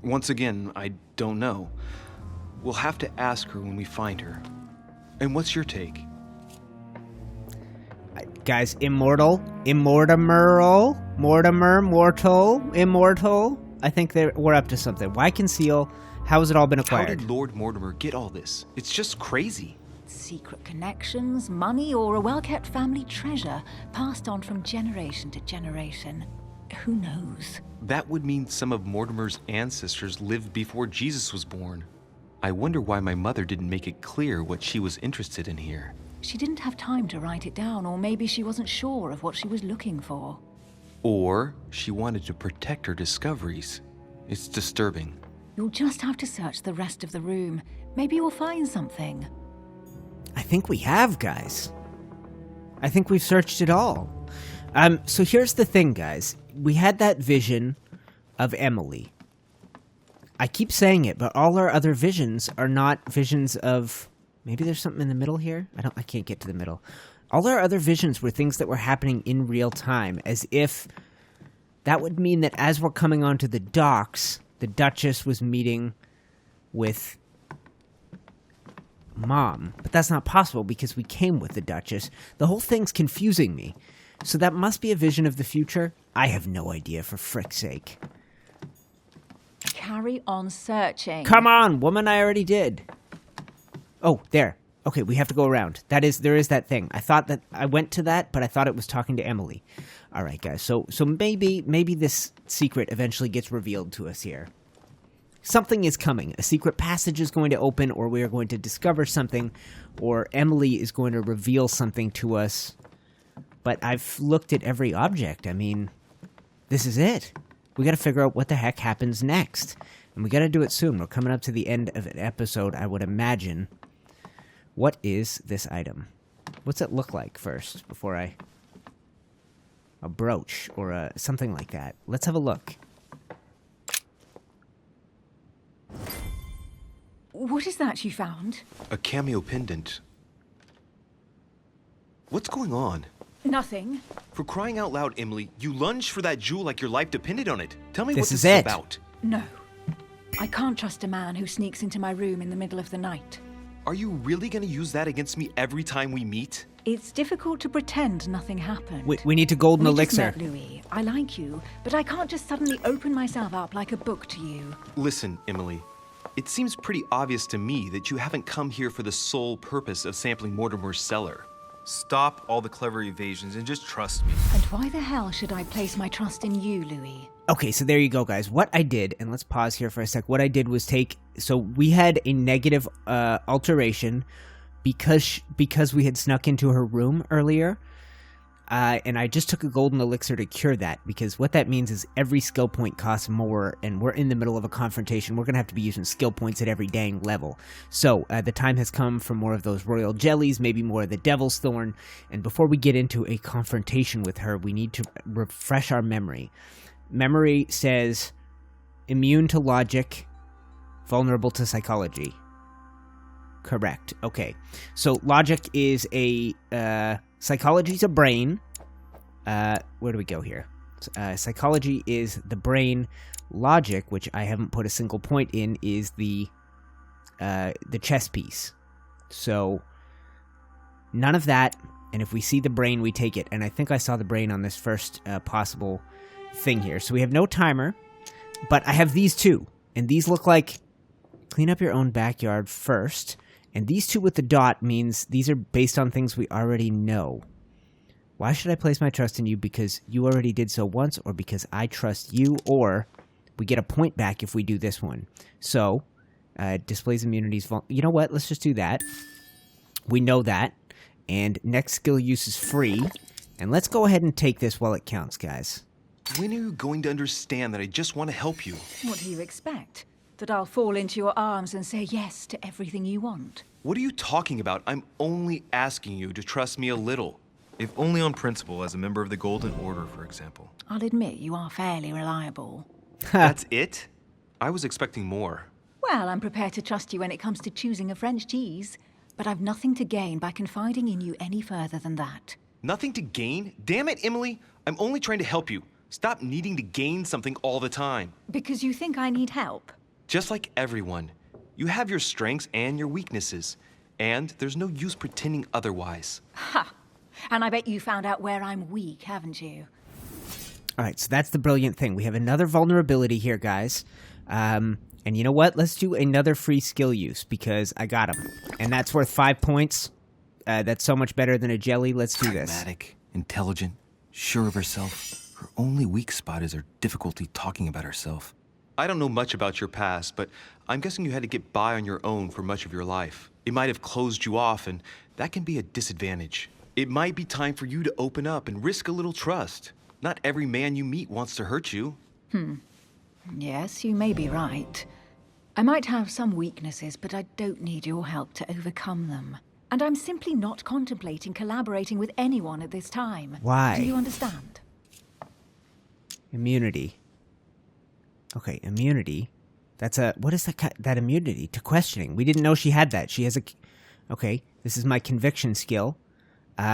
Once again, I don't know. We'll have to ask her when we find her. And what's your take? Guys, immortal, Mortimer, mortal, immortal. I think we're up to something. Why conceal? How has it all been How acquired? did Lord Mortimer get all this? It's just crazy. Secret connections, money, or a well-kept family treasure passed on from generation to generation. Who knows? That would mean some of Mortimer's ancestors lived before Jesus was born. I wonder why my mother didn't make it clear what she was interested in here. She didn't have time to write it down, or maybe she wasn't sure of what she was looking for. Or she wanted to protect her discoveries. It's disturbing. You'll just have to search the rest of the room. Maybe you'll find something. I think we have, guys. I think we've searched it all. So here's the thing, guys. We had that vision of Emily. I keep saying it, but all our other visions are not visions of... Maybe there's something in the middle here? I can't get to the middle. All our other visions were things that were happening in real time, as if that would mean that as we're coming onto the docks, the Duchess was meeting with Mom. But that's not possible because we came with the Duchess. The whole thing's confusing me. So that must be a vision of the future? I have no idea, for frick's sake. Carry on searching. Come on, woman, I already did. Oh, there. Okay, we have to go around. There is that thing. I thought that I went to that, but I thought it was talking to Emily. All right, guys. So maybe this secret eventually gets revealed to us here. Something is coming. A secret passage is going to open, or we are going to discover something, or Emily is going to reveal something to us. But I've looked at every object. I mean, this is it. We got to figure out what the heck happens next. And we got to do it soon. We're coming up to the end of an episode, I would imagine. What is this item? What's it look like first before a brooch or something like that? Let's have a look. What is that you found? A cameo pendant. What's going on? Nothing. For crying out loud, Emily, you lunged for that jewel like your life depended on it. Tell me This what this is is it. about. No. I can't trust a man who sneaks into my room in the middle of the night. Are you really going to use that against me every time we meet? It's difficult to pretend nothing happened. We need to golden We elixir. just met, Louis. I like you, but I can't just suddenly open myself up like a book to you. Listen, Emily. It seems pretty obvious to me that you haven't come here for the sole purpose of sampling Mortimer's cellar. Stop all the clever evasions and just trust me. And why the hell should I place my trust in you, Louis? Okay, so there you go, guys. What I did, and let's pause here for a sec. What I did was so we had a negative alteration because we had snuck into her room earlier, and I just took a golden elixir to cure that, because what that means is every skill point costs more, and we're in the middle of a confrontation. We're going to have to be using skill points at every dang level. So the time has come for more of those royal jellies, maybe more of the devil's thorn, and before we get into a confrontation with her, we need to refresh our memory. Memory says immune to logic, vulnerable to psychology. Correct. Okay. So logic is psychology's a brain. Where do we go here? Psychology is the brain. Logic, which I haven't put a single point in, is the chess piece. So none of that. And if we see the brain, we take it. And I think I saw the brain on this first possible thing here. So we have no timer, but I have these two, and these look like clean up your own backyard first, and these two with the dot means these are based on things we already know. Why should I place my trust in you? Because you already did so once, or because I trust you, or we get a point back if we do this one. So displays immunities. You know what? Let's just do that. We know that, and next skill use is free, and let's go ahead and take this while it counts, guys. When are you going to understand that I just want to help you? What do you expect? That I'll fall into your arms and say yes to everything you want? What are you talking about? I'm only asking you to trust me a little. If only on principle, as a member of the Golden Order, for example. I'll admit you are fairly reliable. That's it? I was expecting more. Well, I'm prepared to trust you when it comes to choosing a French cheese, but I've nothing to gain by confiding in you any further than that. Nothing to gain? Damn it, Emily! I'm only trying to help you. Stop needing to gain something all the time. Because you think I need help? Just like everyone. You have your strengths and your weaknesses. And there's no use pretending otherwise. Ha! And I bet you found out where I'm weak, haven't you? All right, so that's the brilliant thing. We have another vulnerability here, guys. And you know what? Let's do another free skill use because I got him. And that's worth 5 points. That's so much better than a jelly. Let's do this. Pragmatic, intelligent, sure of herself. Her only weak spot is her difficulty talking about herself. I don't know much about your past, but I'm guessing you had to get by on your own for much of your life. It might have closed you off, and that can be a disadvantage. It might be time for you to open up and risk a little trust. Not every man you meet wants to hurt you. Yes, you may be right. I might have some weaknesses, but I don't need your help to overcome them. And I'm simply not contemplating collaborating with anyone at this time. Why? Do you understand? Immunity. Okay, immunity. That's a... What is that immunity? To questioning. We didn't know she had that. She has a... Okay, this is my conviction skill. She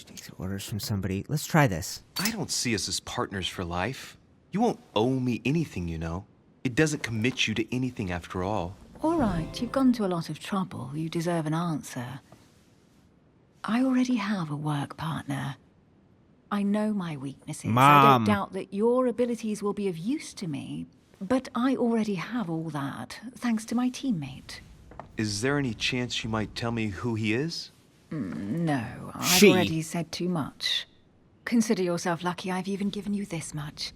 takes orders from somebody. Let's try this. I don't see us as partners for life. You won't owe me anything, you know. It doesn't commit you to anything after all. All right, you've gone to a lot of trouble. You deserve an answer. I already have a work partner. I know my weaknesses. I Mom. don't doubt that your abilities will be of use to me, but I already have all that, thanks to my teammate. Is there any chance you might tell me who he is? No, I've She. already said too much. Consider yourself lucky I've even given you this much.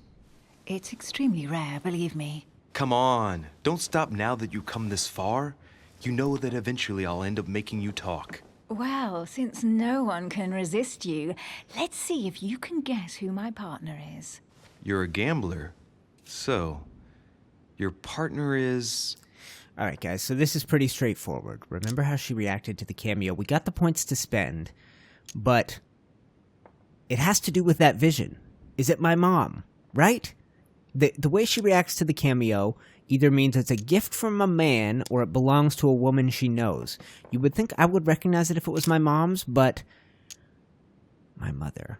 It's extremely rare, believe me. Come on, don't stop now that you've come this far. You know that eventually I'll end up making you talk. Well, since no one can resist you, let's see if you can guess who my partner is. You're a gambler. So, your partner is... All right, guys, so this is pretty straightforward. Remember how she reacted to the cameo? We got the points to spend, but it has to do with that vision. Is it my mom, right? The way she reacts to the cameo either means it's a gift from a man or it belongs to a woman she knows. You would think I would recognize it if it was my mom's, but my mother.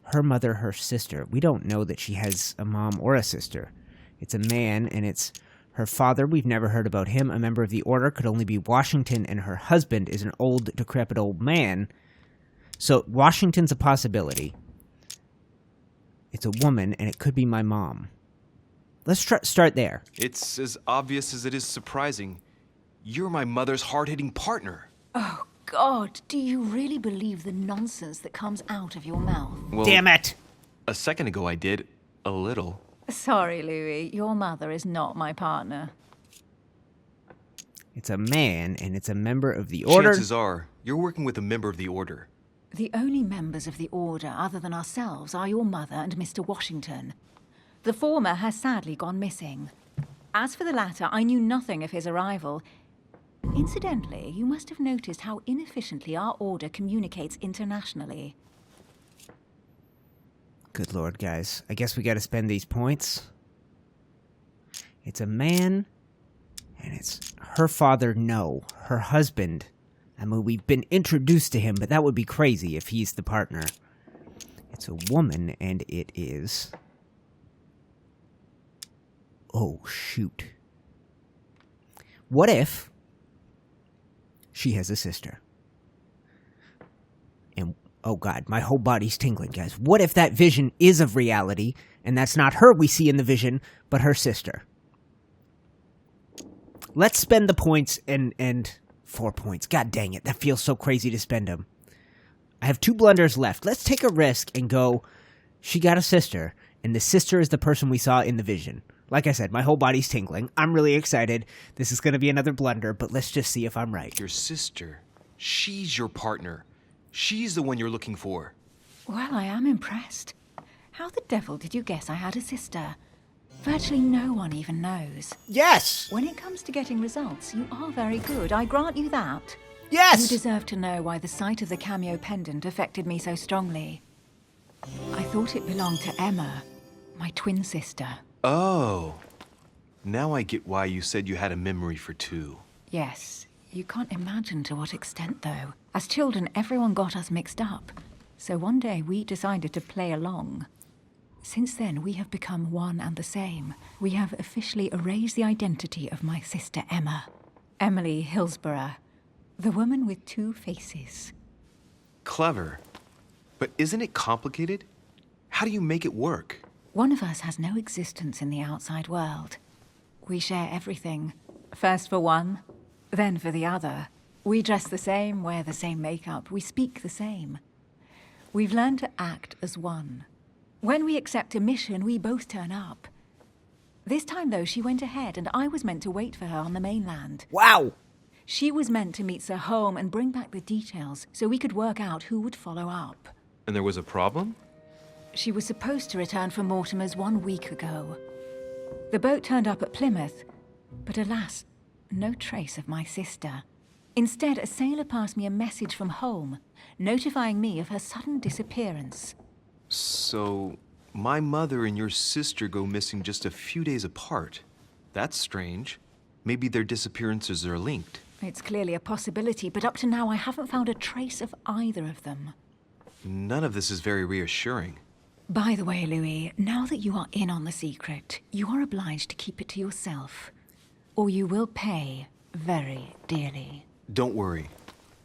Her mother, her sister. We don't know that she has a mom or a sister. It's a man, and it's her father. We've never heard about him. A member of the Order could only be Washington, and her husband is an old, decrepit old man. So Washington's a possibility. It's a woman, and it could be my mom. Let's start there. It's as obvious as it is surprising. You're my mother's hard-hitting partner. Oh, God, do you really believe the nonsense that comes out of your mouth? Well, Damn it! a second ago I did. A little. Sorry, Louis, your mother is not my partner. It's a man, and it's a member of the Order. Chances are, you're working with a member of the Order. The only members of the Order other than ourselves are your mother and Mr. Washington. The former has sadly gone missing. As for the latter, I knew nothing of his arrival. Incidentally, you must have noticed how inefficiently our Order communicates internationally. Good Lord, guys. I guess we gotta spend these points. It's a man, and it's her father, no. Her husband. I mean, we've been introduced to him, but that would be crazy if he's the partner. It's a woman, and it is... Oh, shoot. What if she has a sister? And, oh God, my whole body's tingling, guys. What if that vision is of reality, and that's not her we see in the vision, but her sister? Let's spend the points and 4 points. God dang it, that feels so crazy to spend them. I have 2 blunders left. Let's take a risk and go, she got a sister, and the sister is the person we saw in the vision. Like I said, my whole body's tingling. I'm really excited. This is going to be another blunder, but let's just see if I'm right. Your sister. She's your partner. She's the one you're looking for. Well, I am impressed. How the devil did you guess I had a sister? Virtually no one even knows. Yes! When it comes to getting results, you are very good. I grant you that. Yes! You deserve to know why the sight of the cameo pendant affected me so strongly. I thought it belonged to Emma, my twin sister. Oh. Now I get why you said you had a memory for 2. Yes, you can't imagine to what extent, though. As children, everyone got us mixed up. So one day we decided to play along. Since then, we have become one and the same. We have officially erased the identity of my sister Emma. Emily Hillsborough. The woman with 2 faces. Clever. But isn't it complicated? How do you make it work? One of us has no existence in the outside world. We share everything. First for one, then for the other. We dress the same, wear the same makeup, we speak the same. We've learned to act as one. When we accept a mission, we both turn up. This time, though, she went ahead, and I was meant to wait for her on the mainland. Wow! She was meant to meet Sir home and bring back the details so we could work out who would follow up. And there was a problem? She was supposed to return from Mortimer's 1 week ago. The boat turned up at Plymouth, but alas, no trace of my sister. Instead, a sailor passed me a message from home, notifying me of her sudden disappearance. So, my mother and your sister go missing just a few days apart. That's strange. Maybe their disappearances are linked. It's clearly a possibility, but up to now I haven't found a trace of either of them. None of this is very reassuring. By the way, Louis, now that you are in on the secret, you are obliged to keep it to yourself, or you will pay very dearly. Don't worry.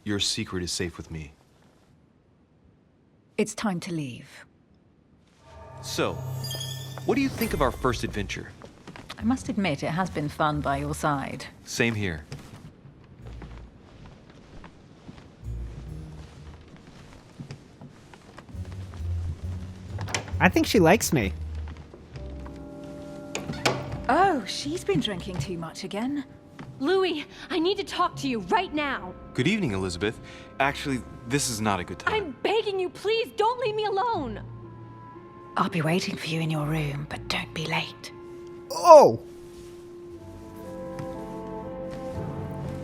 Your secret is safe with me. It's time to leave. So, what do you think of our first adventure? I must admit, it has been fun by your side. Same here. I think she likes me. Oh, she's been drinking too much again. Louis, I need to talk to you right now. Good evening, Elizabeth. Actually, this is not a good time. I'm begging you, please don't leave me alone. I'll be waiting for you in your room, but don't be late. Oh!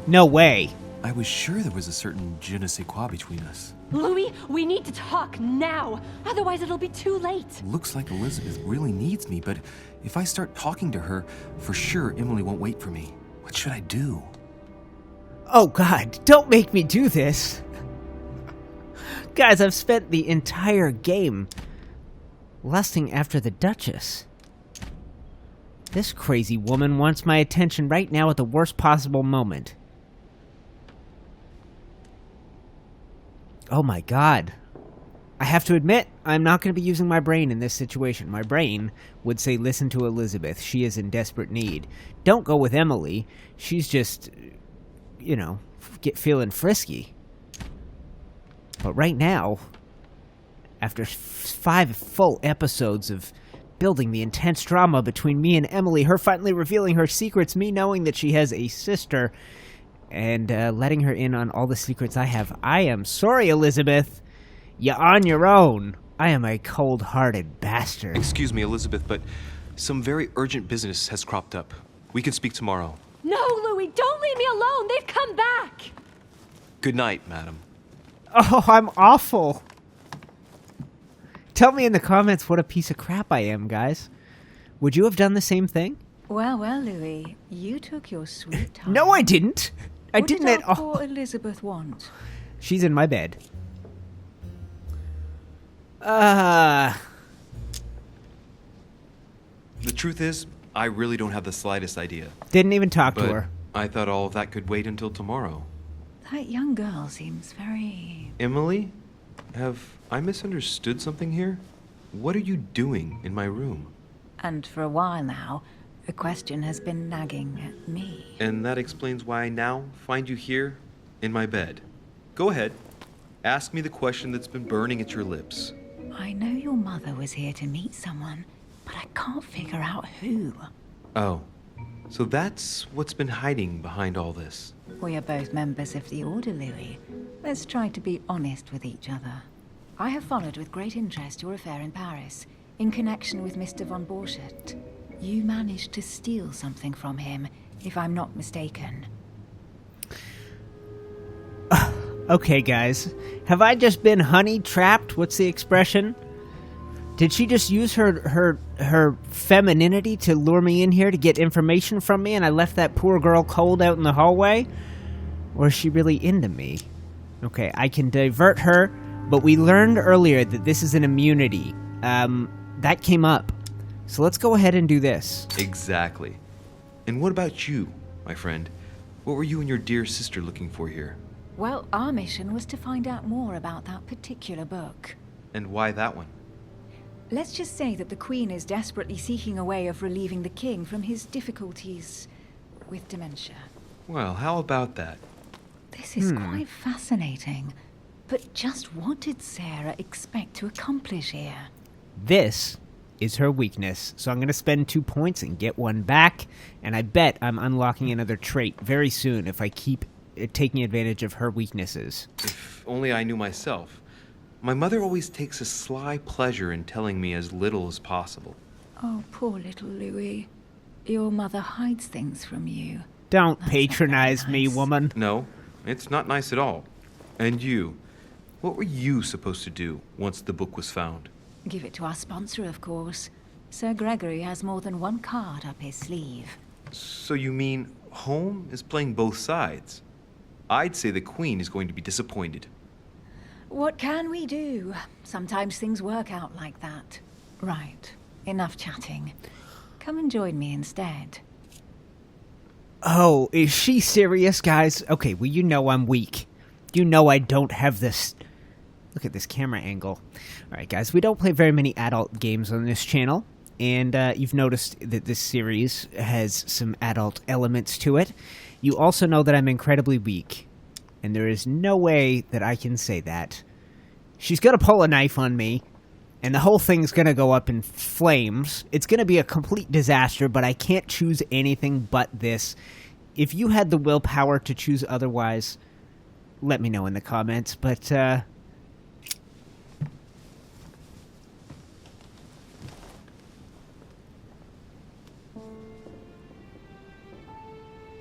No way. I was sure there was a certain je ne sais quoi between us. Louis, we need to talk now. Otherwise, it'll be too late. Looks like Elizabeth really needs me, but if I start talking to her, for sure Emily won't wait for me. What should I do? Oh god, don't make me do this. Guys, I've spent the entire game lusting after the Duchess. This crazy woman wants my attention right now at the worst possible moment. Oh my god. I have to admit, I'm not going to be using my brain in this situation. My brain would say, listen to Elizabeth. She is in desperate need. Don't go with Emily. She's just, you know, feeling frisky. But right now, after 5 full episodes of building the intense drama between me and Emily, her finally revealing her secrets, me knowing that she has a sister, and letting her in on all the secrets I have. I am sorry, Elizabeth. You're on your own. I am a cold-hearted bastard. Excuse me, Elizabeth, but some very urgent business has cropped up. We can speak tomorrow. No, Louis, don't leave me alone. They've come back. Good night, madam. Oh, I'm awful. Tell me in the comments what a piece of crap I am, guys. Would you have done the same thing? Well, Louis, you took your sweet time. No, I didn't. I What didn't did at our all. poor Elizabeth want? She's in my bed. The truth is, I really don't have the slightest idea. Didn't even talk to But her. I thought all of that could wait until tomorrow. That young girl seems very... Emily? Have I misunderstood something here? What are you doing in my room? And for a while now, the question has been nagging at me. And that explains why I now find you here in my bed. Go ahead. Ask me the question that's been burning at your lips. I know your mother was here to meet someone, but I can't figure out who. Oh, so that's what's been hiding behind all this. We are both members of the Order, Louis. Let's try to be honest with each other. I have followed with great interest your affair in Paris, in connection with Mr. von Borchardt. You managed to steal something from him, if I'm not mistaken. Okay, guys. Have I just been honey trapped? What's the expression? Did she just use her femininity to lure me in here to get information from me, and I left that poor girl cold out in the hallway? Or is she really into me? Okay, I can divert her, but we learned earlier that this is an immunity. That came up. So let's go ahead and do this. Exactly. And what about you, my friend? What were you and your dear sister looking for here? Well, our mission was to find out more about that particular book. And why that one? Let's just say that the Queen is desperately seeking a way of relieving the King from his difficulties with dementia. Well, how about that? This is quite fascinating. But just what did Sarah expect to accomplish here? This is her weakness, so I'm going to spend 2 points and get 1 back, and I bet I'm unlocking another trait very soon if I keep taking advantage of her weaknesses. If only I knew myself. My mother always takes a sly pleasure in telling me as little as possible. Oh, poor little Louis. Your mother hides things from you. Don't That's patronize not very me, nice. woman. No, it's not nice at all. And you? What were you supposed to do once the book was found? Give it to our sponsor, of course. Sir Gregory has more than one card up his sleeve. So you mean Home is playing both sides? I'd say the Queen is going to be disappointed. What can we do? Sometimes things work out like that. Right. Enough chatting. Come and join me instead. Oh, is she serious, guys? Okay, well, you know I'm weak. You know I don't have this... Look at this camera angle. Alright, guys, we don't play very many adult games on this channel, and you've noticed that this series has some adult elements to it. You also know that I'm incredibly weak, and there is no way that I can say that. She's gonna pull a knife on me, and the whole thing's gonna go up in flames. It's gonna be a complete disaster, but I can't choose anything but this. If you had the willpower to choose otherwise, let me know in the comments, but,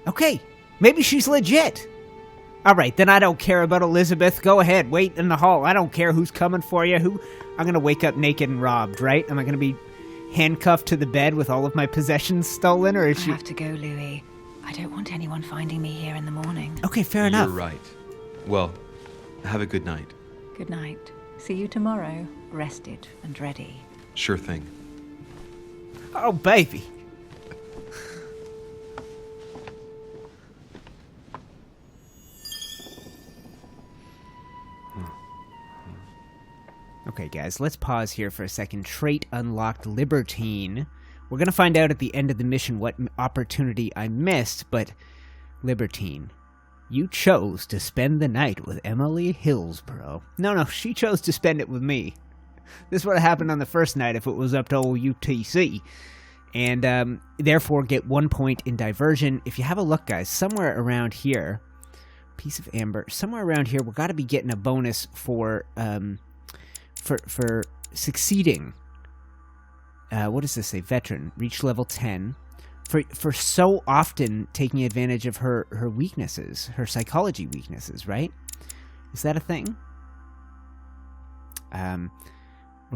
okay, maybe she's legit. Alright, then I don't care about Elizabeth. Go ahead, wait in the hall. I don't care who's coming for you. I'm gonna wake up naked and robbed, right? Am I gonna be handcuffed to the bed with all of my possessions stolen, or is she... I have to go, Louis. I don't want anyone finding me here in the morning. Okay, fair enough. You're right. Well, have a good night. Good night. See you tomorrow, rested and ready. Sure thing. Oh, baby. Okay, guys, let's pause here for a second. Trait unlocked, Libertine. We're going to find out at the end of the mission what opportunity I missed, but Libertine, you chose to spend the night with Emily Hillsborough. No, she chose to spend it with me. This would have happened on the first night if it was up to old UTC. And therefore get 1 point in diversion. If you have a look, guys, somewhere around here, piece of amber, somewhere around here, we've got to be getting a bonus for succeeding. What does this say? Veteran. Reach level 10. For so often taking advantage of her weaknesses, her psychology weaknesses, right? Is that a thing?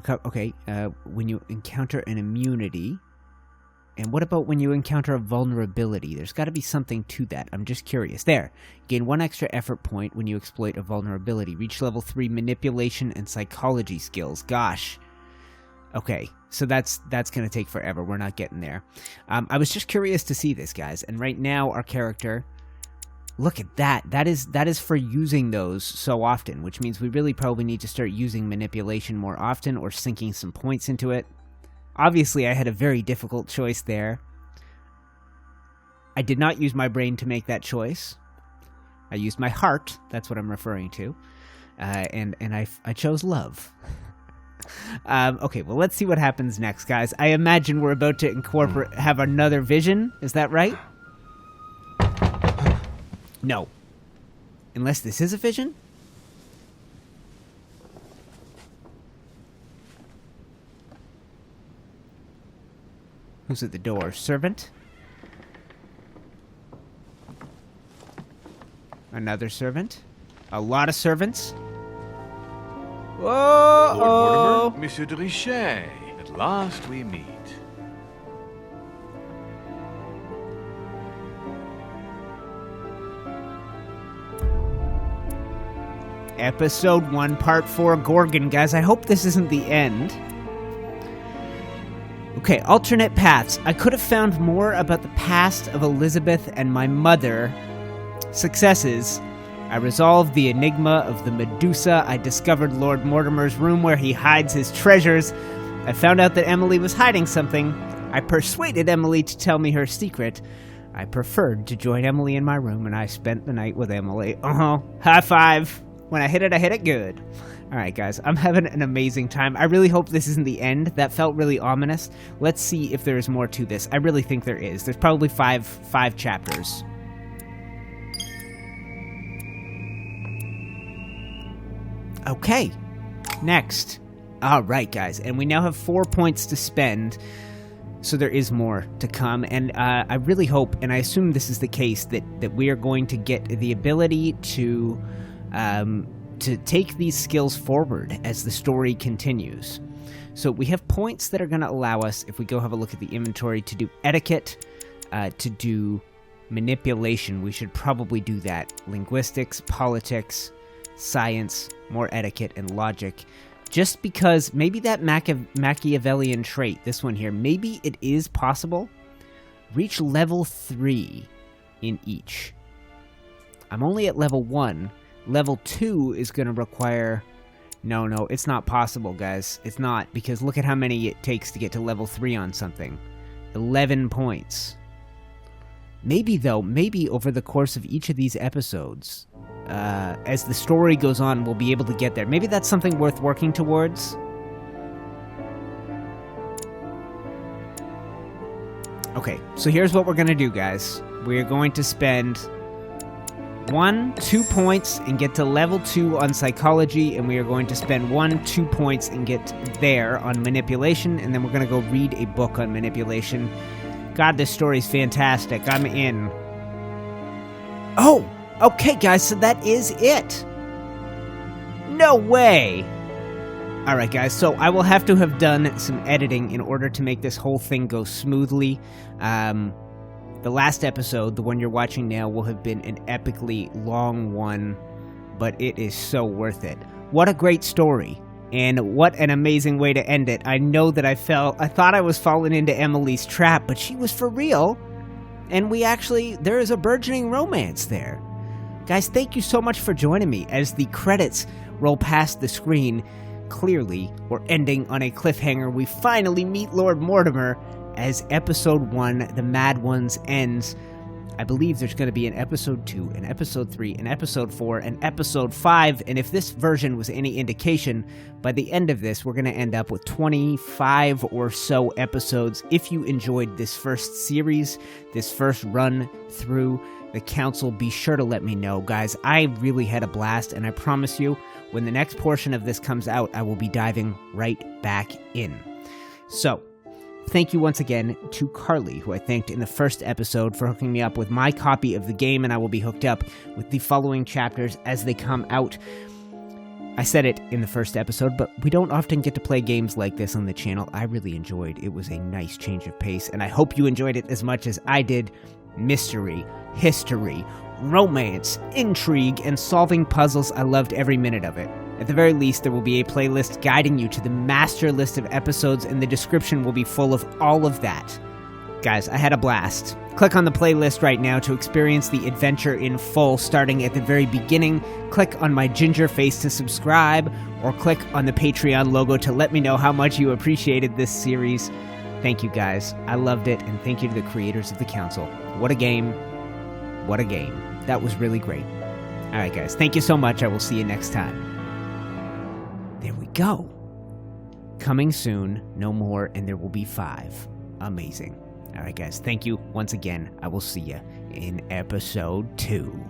Okay, when you encounter an immunity. And what about when you encounter a vulnerability? There's got to be something to that. I'm just curious. There. Gain 1 extra effort point when you exploit a vulnerability. Reach level 3 manipulation and psychology skills. Gosh. Okay, so that's going to take forever. We're not getting there. I was just curious to see this, guys. And right now, our character... Look at that. That is for using those so often, which means we really probably need to start using manipulation more often or sinking some points into it. Obviously, I had a very difficult choice there. I did not use my brain to make that choice. I used my heart. That's what I'm referring to. And I chose love. Okay, well, let's see what happens next, guys. I imagine we're about to have another vision. Is that right? No. Unless this is a vision? Who's at the door? Servant? Another servant? A lot of servants? Whoa! Lord Mortimer, Monsieur de Richet. At last we meet. Episode 1, Part 4, Gorgon. Guys, I hope this isn't the end. Okay, alternate paths. I could have found more about the past of Elizabeth and my mother. Successes. I resolved the enigma of the Medusa. I discovered Lord Mortimer's room where he hides his treasures. I found out that Emily was hiding something. I persuaded Emily to tell me her secret. I preferred to join Emily in my room, and I spent the night with Emily. High five. When I hit it good. Alright, guys, I'm having an amazing time. I really hope this isn't the end. That felt really ominous. Let's see if there's more to this. I really think there is. There's probably five chapters. Okay, next. Alright, guys, and we now have 4 points to spend. So there is more to come, and I really hope, and I assume this is the case, that we are going to get the ability to take these skills forward as the story continues. So we have points that are going to allow us, if we go have a look at the inventory, to do etiquette, to do manipulation. We should probably do that. Linguistics, politics, science, more etiquette, and logic. Just because maybe that Machiavellian trait, this one here, maybe it is possible. Reach level 3 in each. I'm only at level 1. Level 2 is going to require... No, it's not possible, guys. It's not, because look at how many it takes to get to level 3 on something. 11 points. Maybe, though, maybe over the course of each of these episodes... as the story goes on, we'll be able to get there. Maybe that's something worth working towards. Okay, so here's what we're going to do, guys. We're going to spend 2 points and get to level 2 on psychology, and we are going to spend 2 points and get there on manipulation, and then we're going to go read a book on manipulation. God, this story's fantastic. I'm in. Oh! Okay, guys, so that is it. No way. All right, guys, so I will have to have done some editing in order to make this whole thing go smoothly. The last episode, the one you're watching now, will have been an epically long one, but it is so worth it. What a great story, and what an amazing way to end it. I know that I thought I was falling into Emily's trap, but she was for real, and there is a burgeoning romance there. Guys, thank you so much for joining me as the credits roll past the screen. Clearly, we're ending on a cliffhanger. We finally meet Lord Mortimer as Episode 1, The Mad Ones, ends. I believe there's going to be an Episode 2, an Episode 3, an Episode 4, an Episode 5, and if this version was any indication, by the end of this, we're going to end up with 25 or so episodes. If you enjoyed this first series, this first run through the Council, be sure to let me know. Guys, I really had a blast, and I promise you, when the next portion of this comes out, I will be diving right back in. So, thank you once again to Carly, who I thanked in the first episode for hooking me up with my copy of the game, and I will be hooked up with the following chapters as they come out. I said it in the first episode, but we don't often get to play games like this on the channel. I really enjoyed it. It was a nice change of pace, and I hope you enjoyed it as much as I did. Mystery, history, romance, intrigue, and solving puzzles. I loved every minute of it. At the very least, there will be a playlist guiding you to the master list of episodes, and the description will be full of all of that. Guys, I had a blast. Click on the playlist right now to experience the adventure in full, starting at the very beginning. Click on my ginger face to subscribe, or click on the Patreon logo to let me know how much you appreciated this series. Thank you, guys. I loved it, and thank you to the creators of the Council. What a game. What a game. That was really great. All right, guys. Thank you so much. I will see you next time. There we go. Coming soon. No more, and there will be 5. Amazing. All right, guys. Thank you once again. I will see you in Episode 2.